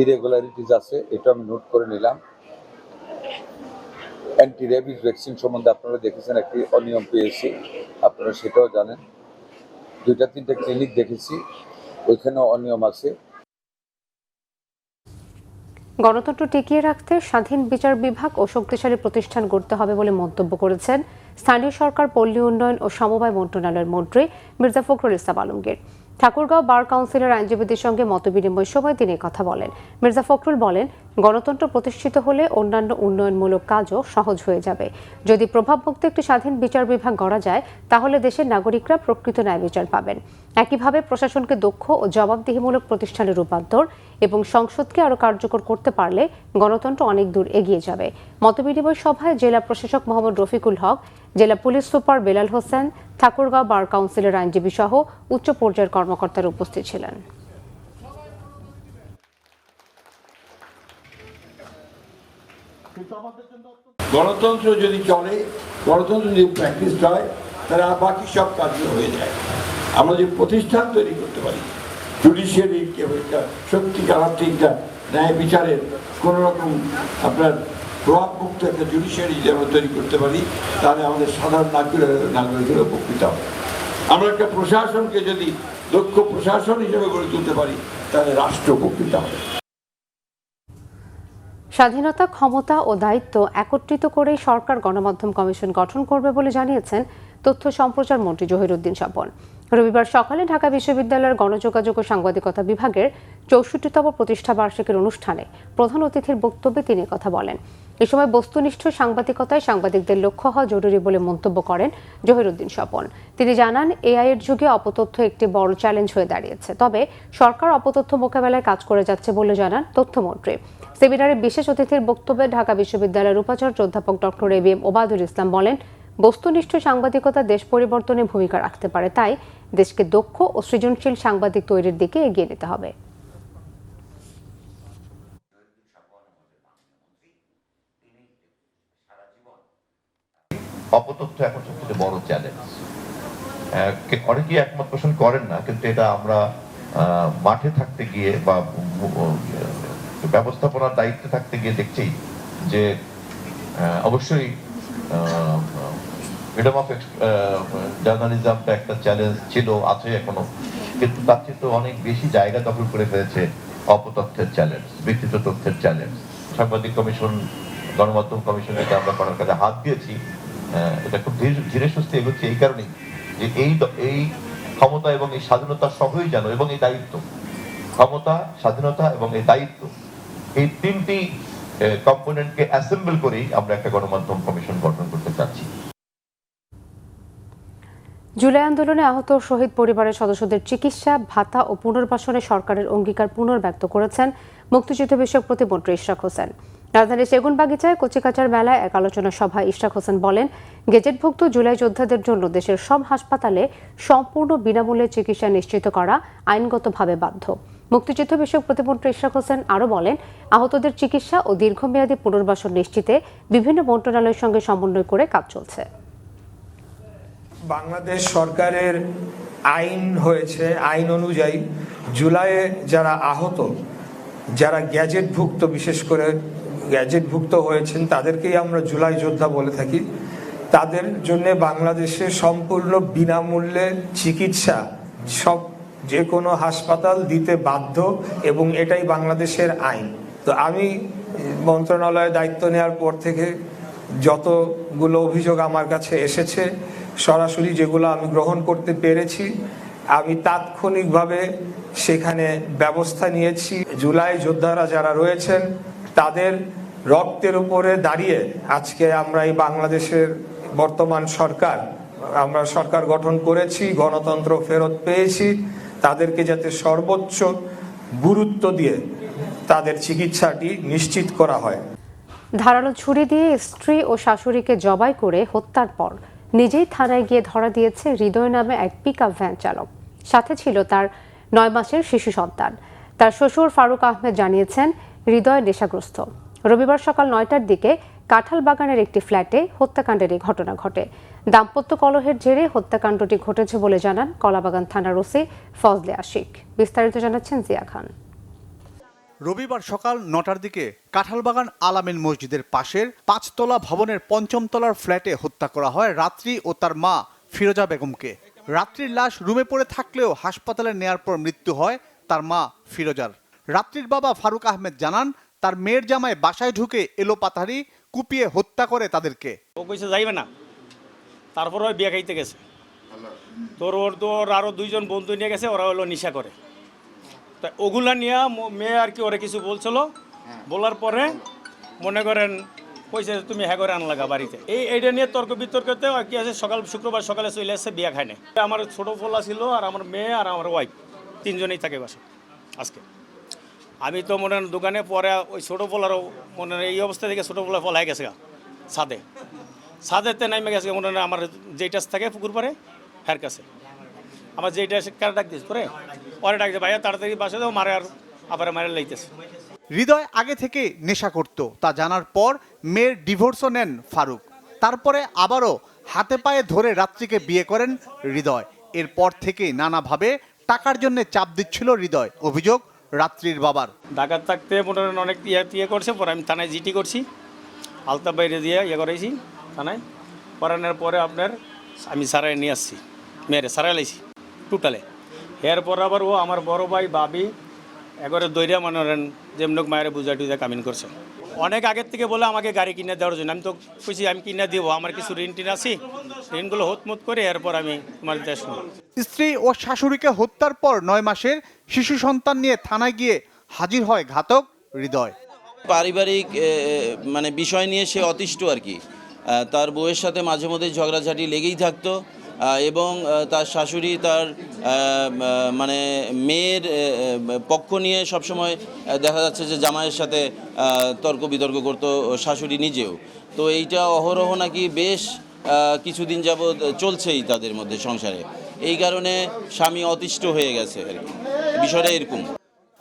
ইরেগুলারিটিস আছে, এটা আমি নোট করে নিলাম। অ্যান্টি র্যাবিস ভ্যাকসিন সম্বন্ধে আপনারা দেখেছেন একটি অনিয়ম পেয়েছি, আপনারা সেটাও জানেন। 2-3টে ক্লিনিক দেখেছি, ওইখানেও অনিয়ম আছে। গণতন্ত্র টিকিয়ে রাখতে স্বাধীন বিচার বিভাগ ও শক্তিশালী প্রতিষ্ঠান গড়তে হবে বলে মন্তব্য করেছেন স্থানীয় সরকার, পল্লী উন্নয়ন ও সমবায় মন্ত্রণালয়ের মন্ত্রী মির্জা ফখরুল ইসলাম আলমগীর। ঠাকুরগাঁও বার কাউন্সিলের আইনজীবীদের সঙ্গে মতবিনিময় সময় তিনি কথা বলেন। মির্জা ফখরুল বলেন, গণতন্ত্র প্রতিষ্ঠিত হলে অন্যান্য উন্নয়নমূলক কাজও সহজ হয়ে যাবে। যদি প্রভাবমুক্ত একটি স্বাধীন বিচার বিভাগ গড়া যায়, তাহলে দেশের নাগরিকরা প্রকৃত ন্যায় বিচার পাবেন। একইভাবে প্রশাসনকে দক্ষ ও জবাবদিহিমূলক প্রতিষ্ঠানে রূপান্তর এবং সংসদকে আরও কার্যকর করতে পারলে গণতন্ত্র অনেক দূর এগিয়ে যাবে। মতবিনিময় সভায় জেলা প্রশাসক মোহাম্মদ রফিকুল হক, জেলা পুলিশ সুপার বেলাল হোসেন, ঠাকুরগাঁও বার কাউন্সিলের আইনজীবী সহ উচ্চ পর্যায়ের কর্মকর্তারা উপস্থিত ছিলেন। গণতন্ত্র যদি চলে, গণতন্ত্র যদি প্র্যাকটিস হয়, তাহলে আর বাকি সব কাজগুলো হয়ে যায়। আমরা যে প্রতিষ্ঠান তৈরি করতে পারি, জুডিশিয়ারি সত্যিকার অর্থে একটা ন্যায় বিচারের কোনো রকম আপনার প্রভাবমুক্ত একটা জুডিশিয়ারি যদি আমরা তৈরি করতে পারি, তাহলে আমাদের সাধারণ নাগরিকগুলো উপকৃত হবে। আমরা একটা প্রশাসনকে যদি দক্ষ প্রশাসন হিসেবে গড়ে তুলতে পারি, তাহলে রাষ্ট্র উপকৃত হবে। স্বাধীনতা, ক্ষমতা ও দায়িত্ব একত্রিত করে সরকার গণমাধ্যম কমিশন গঠন করবে বলে জানিয়েছেন তথ্য সম্প্রচার মন্ত্রী জহিরুদ্দিন স্বপন। রবিবার সকালে ঢাকা বিশ্ববিদ্যালয়ের গণযোগাযোগ ও সাংবাদিকতা বিভাগের 64তম প্রতিষ্ঠা বার্ষিকীর অনুষ্ঠানে প্রধান অতিথির বক্তব্যে তিনি কথা বলেন। এ সময় বস্তুনিষ্ঠ সাংবাদিকতায় সাংবাদিকদের লক্ষ্য হওয়া জরুরি বলে মন্তব্য করেন জহিরুদ্দিন স্বপন। তিনি জানান, এআই এর যুগে অপতথ্য একটি বড় চ্যালেঞ্জ হয়ে দাঁড়িয়েছে, তবে সরকার অপতথ্য মোকাবেলায় কাজ করে যাচ্ছে বলে জানান তথ্যমন্ত্রী। সেমিনারে বিশেষ অতিথির বক্তব্যে ঢাকা বিশ্ববিদ্যালয়ের উপাচার্য অধ্যাপক ডক্টর এবিএম ওবায়দুল ইসলাম বলেন, বস্তুনিষ্ঠ সাংবাদিকতা দেশ পরিবর্তনে ভূমিকা রাখতে পারে, তাই দেশকে দক্ষ ও সৃজনশীল সাংবাদিক তৈরির দিকে এগিয়ে নিতে হবে। অপতথ্য এখন সবচেয়ে বড় চ্যালেঞ্জ। অনেকেই একমত পোষণ করেন না, কিন্তু এটা আমরা মাঠে থাকতে গিয়ে বা ব্যবস্থাপনার দায়িত্বে থাকতে গিয়ে দেখছি যে অবশ্যই ফ্রিডম অফ জার্নালিজমটা একটা চ্যালেঞ্জ ছিল, আছে এখনো, কিন্তু তার চেয়ে তো অনেক বেশি জায়গা দখল করে ফেলেছে অপতথ্যের চ্যালেঞ্জ, বিকৃত তথ্যের চ্যালেঞ্জ। সাংবাদিক কমিশন, গণমাধ্যম কমিশন এটা আমরা করার কাজে হাত দিয়েছি। এটা খুব ধীরে সুস্থে এগোচ্ছে এই কারণেই যে এই ক্ষমতা এবং এই স্বাধীনতা সবই জানো, এবং এই দায়িত্ব, ক্ষমতা, স্বাধীনতা এবং এই দায়িত্ব, এই তিনটি কম্পোনেন্টকে অ্যাসেম্বল করেই আমরা একটা গণমাধ্যম কমিশন গঠন করতে চাচ্ছি। জুলাই আন্দোলনে আহত শহীদ পরিবারের সদস্যদের চিকিৎসা, ভাতা ও পুনর্বাসনে সরকারের অঙ্গীকার পুনর্ব্যক্ত করেছেন মুক্তিযুদ্ধ বিষয়ক প্রতিমন্ত্রী ইশরাক হোসেন। রাজধানীর সেগুনবাগিচায় কচিকাচার মেলায় এক আলোচনা সভায় ইশরাক হোসেন বলেন, গেজেটভুক্ত জুলাই যোদ্ধাদের জন্য দেশের সব হাসপাতালে সম্পূর্ণ বিনামূল্যে চিকিৎসা নিশ্চিত করা আইনগতভাবে বাধ্য। মুক্তিযুদ্ধ বিষয়ক প্রতিমন্ত্রী ইশরাক হোসেন আরও বলেন, আহতদের চিকিৎসা ও দীর্ঘমেয়াদী পুনর্বাসন নিশ্চিতে বিভিন্ন মন্ত্রণালয়ের সঙ্গে সমন্বয় করে কাজ চলছে। বাংলাদেশ সরকারের আইন হয়েছে, আইন অনুযায়ী জুলাইয়ে যারা আহত, যারা গ্যাজেটভুক্ত, বিশেষ করে গ্যাজেটভুক্ত হয়েছেন, তাদেরকেই আমরা জুলাই যোদ্ধা বলে থাকি। তাদের জন্য বাংলাদেশে সম্পূর্ণ বিনামূল্যে চিকিৎসা সব যে কোনো হাসপাতাল দিতে বাধ্য, এবং এটাই বাংলাদেশের আইন। তো আমি মন্ত্রণালয়ে দায়িত্ব নেওয়ার পর থেকে যতগুলো অভিযোগ আমার কাছে এসেছে, সরাসরি যেগুলো আমি গ্রহণ করতে পেরেছি, আমি তাৎক্ষণিকভাবে সেখানে ব্যবস্থা নিয়েছি। জুলাই যোদ্ধারা যারা রয়েছেন তাদের রক্তের উপরে দাঁড়িয়ে আজকে আমরা এই বাংলাদেশের বর্তমান সরকার, আমরা সরকার গঠন করেছি, গণতন্ত্র ফেরত পেয়েছি। তাদেরকে যাতে সর্বোচ্চ গুরুত্ব দিয়ে তাদের চিকিৎসাটি নিশ্চিত করা হয়। ধারালো ছুরি দিয়ে স্ত্রী ও শাশুড়িকে জবাই করে হত্যার পর নিজেই থানায় গিয়ে ধরা দিয়েছে হৃদয় নামে এক পিকআপ ভ্যান চালক। সাথে ছিল তার 9 মাসের শিশু সন্তান। তার শ্বশুর ফারুক আহমেদ জানিয়েছেন, হৃদয় নেশাগ্রস্ত। রবিবার সকাল 9টার দিকে কাঁঠাল বাগানের একটি ফ্ল্যাটে হত্যাকাণ্ডের এই ঘটনা ঘটে। দাম্পত্য কলহের জেরে হত্যাকাণ্ডটি ঘটেছে বলে জানান কলাবাগান থানার ওসি ফজলে আশিক। বিস্তারিত জানাচ্ছেন জিয়া খান। রবিবার সকাল 9টার দিকে কাঁঠালবাগান আলামিন মসজিদের পাশের 5 তলা ভবনের 5ম তলার ফ্ল্যাটে হত্যা করা হয় রাত্রি ও তার মা ফিরোজা বেগমকে। রাত্রির লাশ রুমে পড়ে থাকলেও হাসপাতালে নেয়ার পর মৃত্যু হয় তার মা ফিরোজার। রাত্রির বাবা ফারুক আহমেদ জানান, তার মেয়ের জামাই বাসায় ঢুকে এলোপাতাড়ি কুপিয়ে হত্যা করে তাদেরকে। ও কইছে যাইবে না, তারপর ওই বিয়ে খাইতে গেছে। ওর আরো 2 জন বন্ধু নিয়ে গেছে, ওরা হলো নেশা করে। তা ওগুলা নিয়ে মেয়ে আর কি ওরা কিছু বলছিল, বলার পরে মনে করেন কইছে তুমি হ্যাঁ করে আনলাগা বাড়িতে। এইটা নিয়ে তর্ক বিতর্কতে কি আছে, শুক্রবার সকালে চলে আসছে, বিয়া খায় না। আমার ছোটো পোলা ছিল আর আমার মেয়ে আর আমার ওয়াইফ, 3 জনেই থাকে বাসা। আজকে আমি তো মনে হয় দোকানে পরে ওই ছোটো পোলারও মনে হয় এই অবস্থা থেকে ছোটো পোলা ফলাই গেছে ছাদেতে নামে গেছে। মনে হয় আমার যেইটা থাকে পুকুর পারে হ্যার কাছে আমার যেইটা কার ডাক দিস পরে পরে ডাকছে, ভাইয়া তাড়াতাড়ি বাসা দাও, মারে আর আবার মারে লাইতেছে। হৃদয় আগে থেকে নেশা করত, তা জানার পর মেয়ের ডিভোর্সও নেন ফারুক। তারপরে আবারও হাতে পায়ে ধরে রাত্রিকে বিয়ে করেন হৃদয়। এরপর থেকে নানাভাবে টাকার জন্য চাপ দিচ্ছিল হৃদয়। অভিযোগ রাত্রির বাবার। ঢাকার থাকতে মোটামুটি অনেক ইয়ে করছে, পরে আমি থানায় জিটি করছি, আলতা বাইরে দিয়ে ইয়ে করেছি থানায়, করানোর পরে আপনার আমি সারাই নিয়ে আসছি, মেরে সারাই লাইছি টোটালে। এরপর আবার ও আমার বড় ভাই ভাবি একবারে দৈরিয়া মনোরেন যেমন মায়ের বুঝা টুজা কামিন করছে। অনেক আগের থেকে বলে আমাকে গাড়ি কিনে দেওয়ার জন্য। আমি তো কইছি আমি কিনে দিব, আমার কিছু ঋণ টিন আছে, ঋণগুলো হতমত করে এরপর আমি তোমার দেশ। স্ত্রী ও শাশুড়িকে হত্যার পর 9 মাসের শিশু সন্তান নিয়ে থানায় গিয়ে হাজির হয় ঘাতক হৃদয়। পারিবারিক মানে বিষয় নিয়ে সে অতিষ্ঠ আর কি। তার বউয়ের সাথে মাঝে মধ্যে ঝগড়াঝাটি লেগেই থাকতো এবং তার শাশুড়ি তার মানে মেয়ের পক্ষ নিয়ে সবসময় দেখা যাচ্ছে যে জামাইয়ের সাথে তর্ক বিতর্ক করতো শাশুড়ি নিজেও। তো এইটা অহরহ নাকি বেশ কিছুদিন যাবৎ চলছেই তাদের মধ্যে সংসারে। এই কারণে স্বামী অতিষ্ঠ হয়ে গেছে আর কি, বিষয়টা এরকম।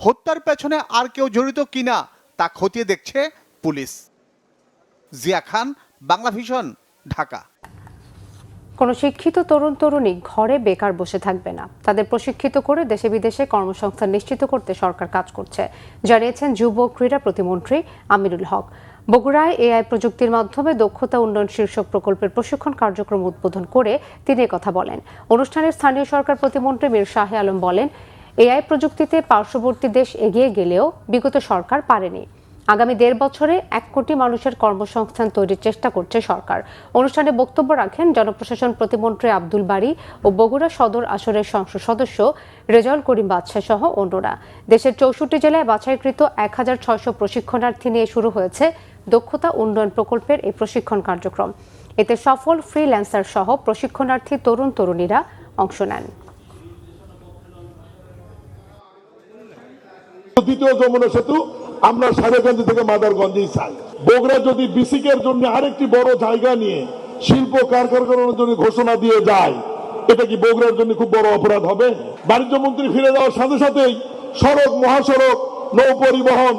হত্যার পেছনে আর কেউ জড়িত কিনা তা খতিয়ে দেখছে পুলিশ। জিয়া খান, বাংলা ভিশন, ঢাকা। কোনো শিক্ষিত তরুণ তরুণী ঘরে বেকার বসে থাকবে না, তাদের প্রশিক্ষিত করে দেশে বিদেশে কর্মসংস্থান নিশ্চিত করতে সরকার কাজ করছে, জানিয়েছেন যুব ক্রীড়া প্রতিমন্ত্রী আমিনুল হক। বগুড়ায় এআই প্রযুক্তির মাধ্যমে দক্ষতা উন্নয়ন শীর্ষক প্রকল্পের প্রশিক্ষণ কার্যক্রম উদ্বোধন করে তিনি কথা বলেন। অনুষ্ঠানে স্থানীয় সরকার প্রতিমন্ত্রী মীর শাহে আলম বলেন, এআই প্রযুক্তিতে পার্শ্ববর্তী দেশ এগিয়ে গেলেও বিগত সরকার পারেনি। আগামী 1.5 বছরে 1 কোটি মানুষের কর্মসংস্থান তৈরির চেষ্টা করছে সরকার। অনুষ্ঠানে বক্তব্য রাখেন জনপ্রশাসন প্রতিমন্ত্রী আব্দুল বারী ও বগুড়া সদর আসনের সংসদ সদস্য রেজাউল করিম বাদশা সহ অন্যরা। দেশের 64 জেলায় বাছাইকৃত 1600 প্রশিক্ষণার্থী নিয়ে শুরু হয়েছে দক্ষতা উন্নয়ন প্রকল্পের এই প্রশিক্ষণ কার্যক্রম। এতে সফল ফ্রিল্যান্সার সহ প্রশিক্ষণার্থী তরুণ তরুণীরা অংশ নেন। দ্বিতীয় যমুনা সেতু আমরা সাহেবগঞ্জ থেকে মাদারগঞ্জেই চাই। বগুড়া যদি বিসিকের জন্য আরেকটি বড় জায়গা নিয়ে শিল্প কারখানার জন্য ঘোষণা দিয়ে যায়, এটা কি বগুড়ার জন্য খুব বড় অপরাধ হবে? বাণিজ্য মন্ত্রী ফিরে যাওয়ার সাথে সাথেই সড়ক, মহাসড়ক, নৌ পরিবহন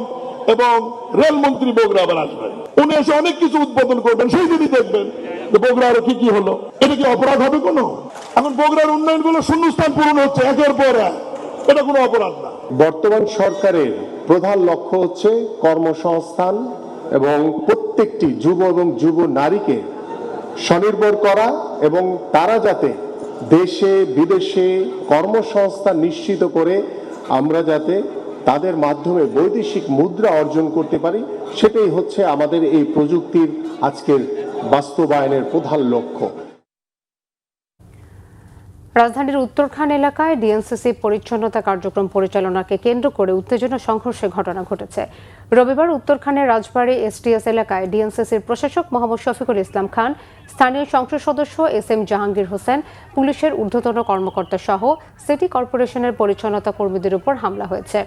এবং রেলমন্ত্রী বগুড়া আবার আসবেন। উনি এসে অনেক কিছু উদ্বোধন করবেন, সেই দিনই দেখবেন যে বগুড়া আরো কি হলো। এটা কি অপরাধ হবে কোনো? এখন বগুড়ার উন্নয়নগুলো শূন্যস্থান পূরণ হচ্ছে একের পর এক, এটা কোনো অপরাধ না। বর্তমান সরকারের প্রধান লক্ষ্য হচ্ছে কর্মসংস্থান এবং প্রত্যেকটি যুব এবং যুব নারীকে স্বনির্ভর করা এবং তারা যাতে দেশে বিদেশে কর্মসংস্থান নিশ্চিত করে আমরা যাতে তাদের মাধ্যমে বৈদেশিক মুদ্রা অর্জন করতে পারি, সেটাই হচ্ছে আমাদের এই প্রযুক্তির আজকের বাস্তবায়নের প্রধান লক্ষ্য। রাজধানীর উত্তরখান এলাকায় ডিএনসিসি পরিচ্ছন্নতা কার্যক্রম পরিচালনাকে কেন্দ্র করে উত্তেজনা সংঘর্ষের ঘটনা ঘটেছে। রবিবার উত্তরখানের রাজবাড়ী এসটিএস এলাকায় ডিএনসিসির প্রশাসক মোহাম্মদ শফিকুল ইসলাম খান, স্থানীয় সংসদ সদস্য এসএম জাহাঙ্গীর হোসেন, পুলিশের ঊর্ধ্বতন কর্মকর্তা সহ সিটি কর্পোরেশনের পরিচ্ছন্নতা কর্মীদের উপর হামলা হয়েছে।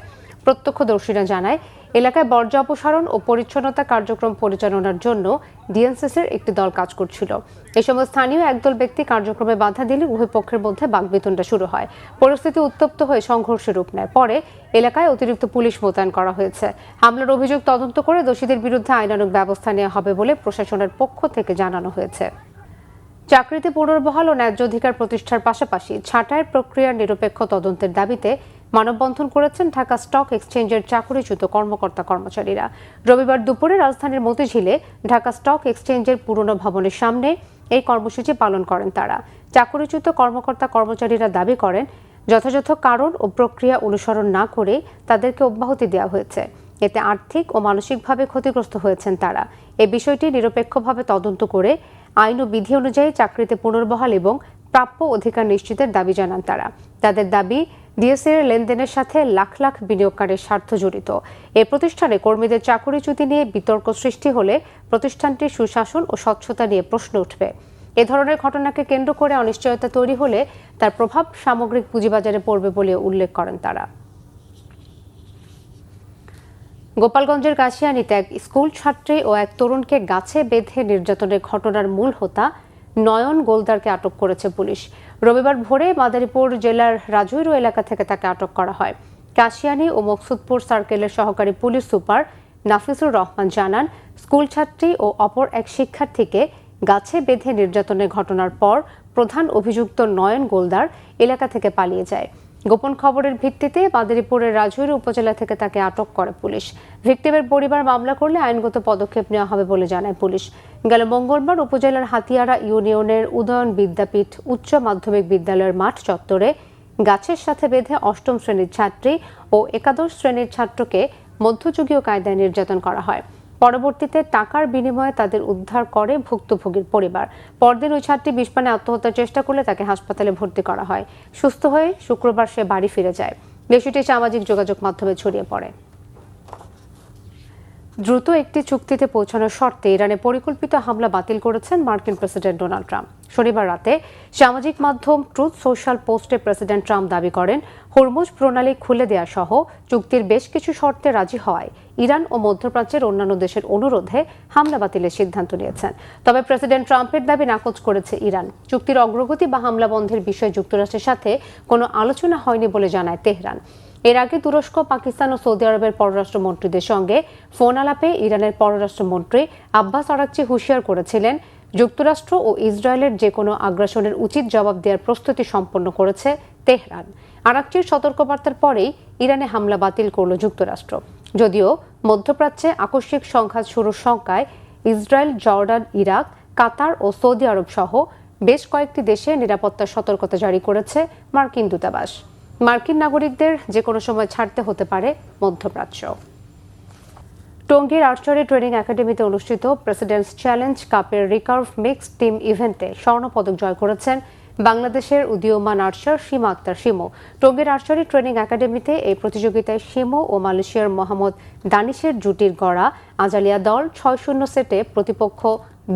প্রত্যক্ষদর্শীরা জানায়, এলাকায় বর্জ্য অপসারণ ও পরিচ্ছন্নতা কার্যক্রম পরিচালনার জন্য ডিএনসিসির একটি দল কাজ করছিল। এ সময় স্থানীয় একদল ব্যক্তি কার্যক্রমে বাধা দিলে উভয় পক্ষের মধ্যে বাকবিতণ্ডা শুরু হয়। পরিস্থিতি উত্তপ্ত হয়ে সংঘর্ষের রূপ নেয়। পরে এলাকায় অতিরিক্ত পুলিশ মোতায়েন করা হয়েছে। হামলার অভিযোগ তদন্ত করে দোষীদের বিরুদ্ধে আইনানুগ ব্যবস্থা নেওয়া হবে বলে প্রশাসনের পক্ষ থেকে জানানো হয়েছে। চাকরিতে পুনর্বহাল ও ন্যায্য অধিকার প্রতিষ্ঠার পাশাপাশি ছাঁটাইয়ের প্রক্রিয়ার নিরপেক্ষ তদন্তের দাবিতে মানববন্ধন করেছেন ঢাকা স্টক এক্সচেঞ্জের চাকরিচ্যুত কর্মকর্তা কর্মচারীরা। রবিবার দুপুরে রাজধানীর মতিঝিলে ঢাকা স্টক এক্সচেঞ্জের পুরনো ভবনের সামনে এই কর্মসূচি পালন করেন তারা। চাকরিচ্যুত কর্মকর্তা কর্মচারীরা দাবি করেন, যথাযথ কারণ ও প্রক্রিয়া অনুসরণ না করে তাদেরকে অব্যাহতি দেওয়া হয়েছে। এতে আর্থিক ও মানসিকভাবে ক্ষতিগ্রস্ত হয়েছেন তারা। এই বিষয়টি নিরপেক্ষভাবে তদন্ত করে আইন ও বিধি অনুযায়ী চাকরিতে পুনর্বহাল এবং প্রাপ্য অধিকার নিশ্চিতের দাবি জানান তারা। তাদের দাবি, ডিএসসির লেনদেনের সাথে লাখ লাখ বিনিয়োগকারীর স্বার্থ জড়িত। এই প্রতিষ্ঠানে কর্মীদের চাকরিচ্যুতি নিয়ে বিতর্ক সৃষ্টি হলে প্রতিষ্ঠানটির সুশাসন ও স্বচ্ছতা নিয়ে প্রশ্ন উঠবে। এ ধরনের ঘটনাকে কেন্দ্র করে অনিশ্চয়তা তৈরি হলে তার প্রভাব সামগ্রিক পুঁজিবাজারে পড়বে বলে উল্লেখ করেন তারা। গোপালগঞ্জের কাশিয়ানীতে এক স্কুল ছাত্রী ও এক তরুণকে গাছে বেঁধে নির্যাতনের ঘটনার মূল হোতা নয়ন গোলদারকে আটক করেছে পুলিশ। রবিবার ভোরে মাদারীপুর জেলার রাজৈরো এলাকা থেকে তাকে আটক করা হয়। কাশিয়ানী ও মকসুদপুর সার্কেলের সহকারী পুলিশ সুপার নাফিসুর রহমান জানান, স্কুল ছাত্রী ও অপর এক শিক্ষার্থীকে গাছে বেঁধে নির্যাতনের ঘটনার পর প্রধান অভিযুক্ত নয়ন গোলদার এলাকা থেকে পালিয়ে যায়। গোপন খবরের ভিত্তিতে মাদারীপুরের রাজৈর উপজেলা থেকে তাকে আটক করে পুলিশ। ভিকটিমের পরিবার মামলা করলে আইনগত পদক্ষেপ নেওয়া হবে বলে জানায় পুলিশ। গেল মঙ্গলবার উপজেলার হাতিয়ারা ইউনিয়নের উদয়ন বিদ্যাপীঠ উচ্চ মাধ্যমিক বিদ্যালয়ের মাঠ চত্বরে গাছের সাথে বেঁধে ৮ম শ্রেণীর ছাত্রী ও একাদশ শ্রেণীর ছাত্রকে মধ্যযুগীয় কায়দায় নির্যাতন করা হয়। পরবর্তীতে টাকার বিনিময়ে তাদের উদ্ধার করে ভুক্তভোগীর পরিবার। পরদিন ওই ছাত্রী বিষপানে আত্মহত্যার চেষ্টা করলে তাকে হাসপাতালে ভর্তি করা হয়। সুস্থ হয়ে শুক্রবার সে বাড়ি ফিরে যায়। বিষয়টি সামাজিক যোগাযোগ মাধ্যমে ছড়িয়ে পড়ে। দ্রুত একটি চুক্তিতে পৌঁছানোর শর্তে ইরানে পরিকল্পিত হামলা বাতিল করেছেন মার্কিন প্রেসিডেন্ট ডোনাল্ড ট্রাম্প। শনিবার রাতে সামাজিক মাধ্যম ট্রুথ সোশ্যাল পোস্টে প্রেসিডেন্ট ট্রাম্প দাবি করেন, হরমুজ প্রণালী খুলে দেওয়া সহ চুক্তির বেশ কিছু শর্তে রাজি হওয়ায় ইরান ও মধ্যপ্রাচ্যের অন্যান্য দেশের অনুরোধে হামলা বাতিলের সিদ্ধান্ত নিয়েছেন। তবে প্রেসিডেন্ট ট্রাম্পের দাবি নাকচ করেছে ইরান। চুক্তির অগ্রগতি বা হামলা বন্ধের বিষয়ে যুক্তরাষ্ট্রের সাথে কোনো আলোচনা হয়নি বলে জানায় তেহরান। এর আগে তুরস্ক, পাকিস্তান ও সৌদি আরবের পররাষ্ট্রমন্ত্রীদের সঙ্গে ফোন আলাপে ইরানের পররাষ্ট্রমন্ত্রী আব্বাস আরাকচি হুঁশিয়ার করেছিলেন, যুক্তরাষ্ট্র ও ইসরায়েলের যে কোনো আগ্রাসনের উচিত জবাব দেওয়ার প্রস্তুতি সম্পন্ন করেছে তেহরান। আরাকচির সতর্কবার্তার পরেই ইরানে হামলা বাতিল করল যুক্তরাষ্ট্র। যদিও মধ্যপ্রাচ্যে আকস্মিক সংঘাত শুরুর শঙ্কায় ইসরায়েল, জর্ডান, ইরাক, কাতার ও সৌদি আরব সহ বেশ কয়েকটি দেশে নিরাপত্তার সতর্কতা জারি করেছে মার্কিন দূতাবাস। মার্কিন নাগরিকদের যে কোনো সময় ছাড়তে হতে পারে মধ্যপ্রাচ্য। টঙ্গীর আর্চারি ট্রেনিং একাডেমিতে অনুষ্ঠিত প্রেসিডেন্টস চ্যালেঞ্জ কাপের রিকার্ভ মিক্সড টিম ইভেন্টে স্বর্ণপদক জয় করেছেন বাংলাদেশের উদীয়মান আর্চার সীমা আক্তার সীমু। টঙ্গীর আর্চারি ট্রেনিং একাডেমিতে এই প্রতিযোগিতায় সীমু ও মালয়েশিয়ার মোহাম্মদ দানিশের জুটির গড়া আজালিয়া দল ৬-০ সেটে প্রতিপক্ষ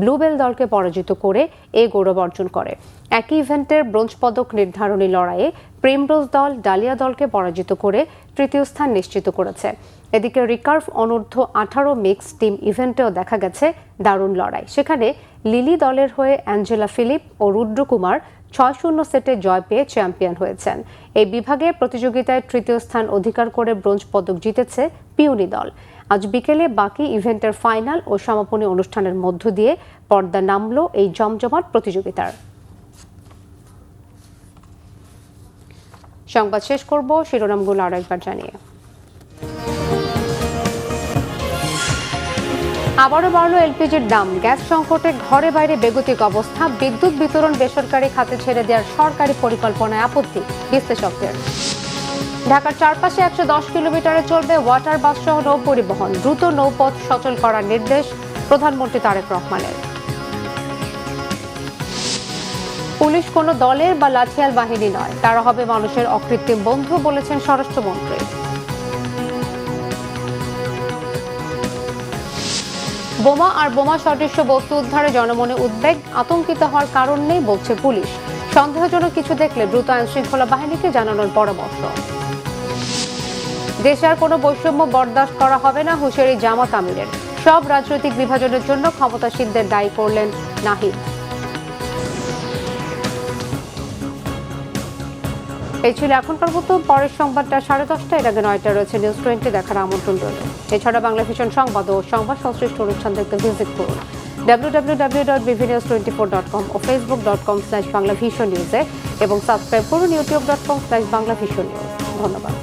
ব্লুবেল দলকে পরাজিত করে এই গৌরব অর্জন করে। একই ইভেন্টের ব্রোঞ্জ পদক নির্ধারণী লড়াইয়ে প্রেমরোজ দল ডালিয়া দলকে পরাজিত করে তৃতীয় স্থান নিশ্চিত করেছে। এদিকে রিকার্ভ অনূর্ধ্ব 18 মিক্স টিম ইভেন্টেও দেখা গেছে দারুণ লড়াই। সেখানে লিলি দলের হয়ে অ্যাঞ্জেলা ফিলিপ ও রুদ্র কুমার ৬-০ সেটে জয় পেয়ে চ্যাম্পিয়ন হয়েছেন। এই বিভাগে প্রতিযোগিতায় তৃতীয় স্থান অধিকার করে ব্রোঞ্জ পদক জিতেছে পিউনি দল। আজ বিকেলে বাকি ইভেন্টের ফাইনাল ও সমাপনী অনুষ্ঠানের মধ্য দিয়ে পর্দা নামল এই জমজমাট প্রতিযোগিতার। সংবাদ শেষ করব শিরোনামগুলো আরো একবার জানিয়ে। আবারও বাড়ল এলপিজির দাম। গ্যাস সংকটে ঘরে বাইরে বেগতিক অবস্থা। বিদ্যুৎ বিতরণ বেসরকারি খাতে ছেড়ে দেওয়ার সরকারি পরিকল্পনায় আপত্তি বিশ্লেষকদের। ঢাকার চারপাশে 110 কিলোমিটারে চলবে ওয়াটার বাস সহ নৌ পরিবহন। দ্রুত নৌপথ সচল করার নির্দেশ প্রধানমন্ত্রী তারেক রহমানের। পুলিশ কোনো দলের বা লাঠিয়াল বাহিনী নয়, তারা হবে মানুষের অকৃত্রিম বন্ধু বলেছেন স্বরাষ্ট্রমন্ত্রী। বোমা আর বোমা সদৃশ্য বস্তু উদ্ধারে জনমনে উদ্বেগ। আতঙ্কিত হওয়ার কারণ নেই বলছে পুলিশ। সন্দেহজনক কিছু দেখলে দ্রুত আইনশৃঙ্খলা বাহিনীকে জানানোর পরামর্শ। দেশে আর কোনো বৈষম্য বরদাস্ত করা হবে না, হুঁশিয়ারি জামাত আমিরের। সব রাজনৈতিক বিভাজনের জন্য ক্ষমতাসীনদের দায়ী করলেন নাহিদ। এই ছিল এখনকার মতো। পরের সংবাদটা 10:30। এর আগে 9টা রয়েছে নিউজ 20 দেখার আমন্ত্রণ রইল। এছাড়া বাংলা ভিশন সংবাদ ও সংবাদ সংশ্লিষ্ট অনুষ্ঠান দেখতে ভিজিট করুন www.bvnews24.com ও facebook.com/banglavisionnews এবং সাবস্ক্রাইব করুন youtube.com/banglavisionnews। ধন্যবাদ।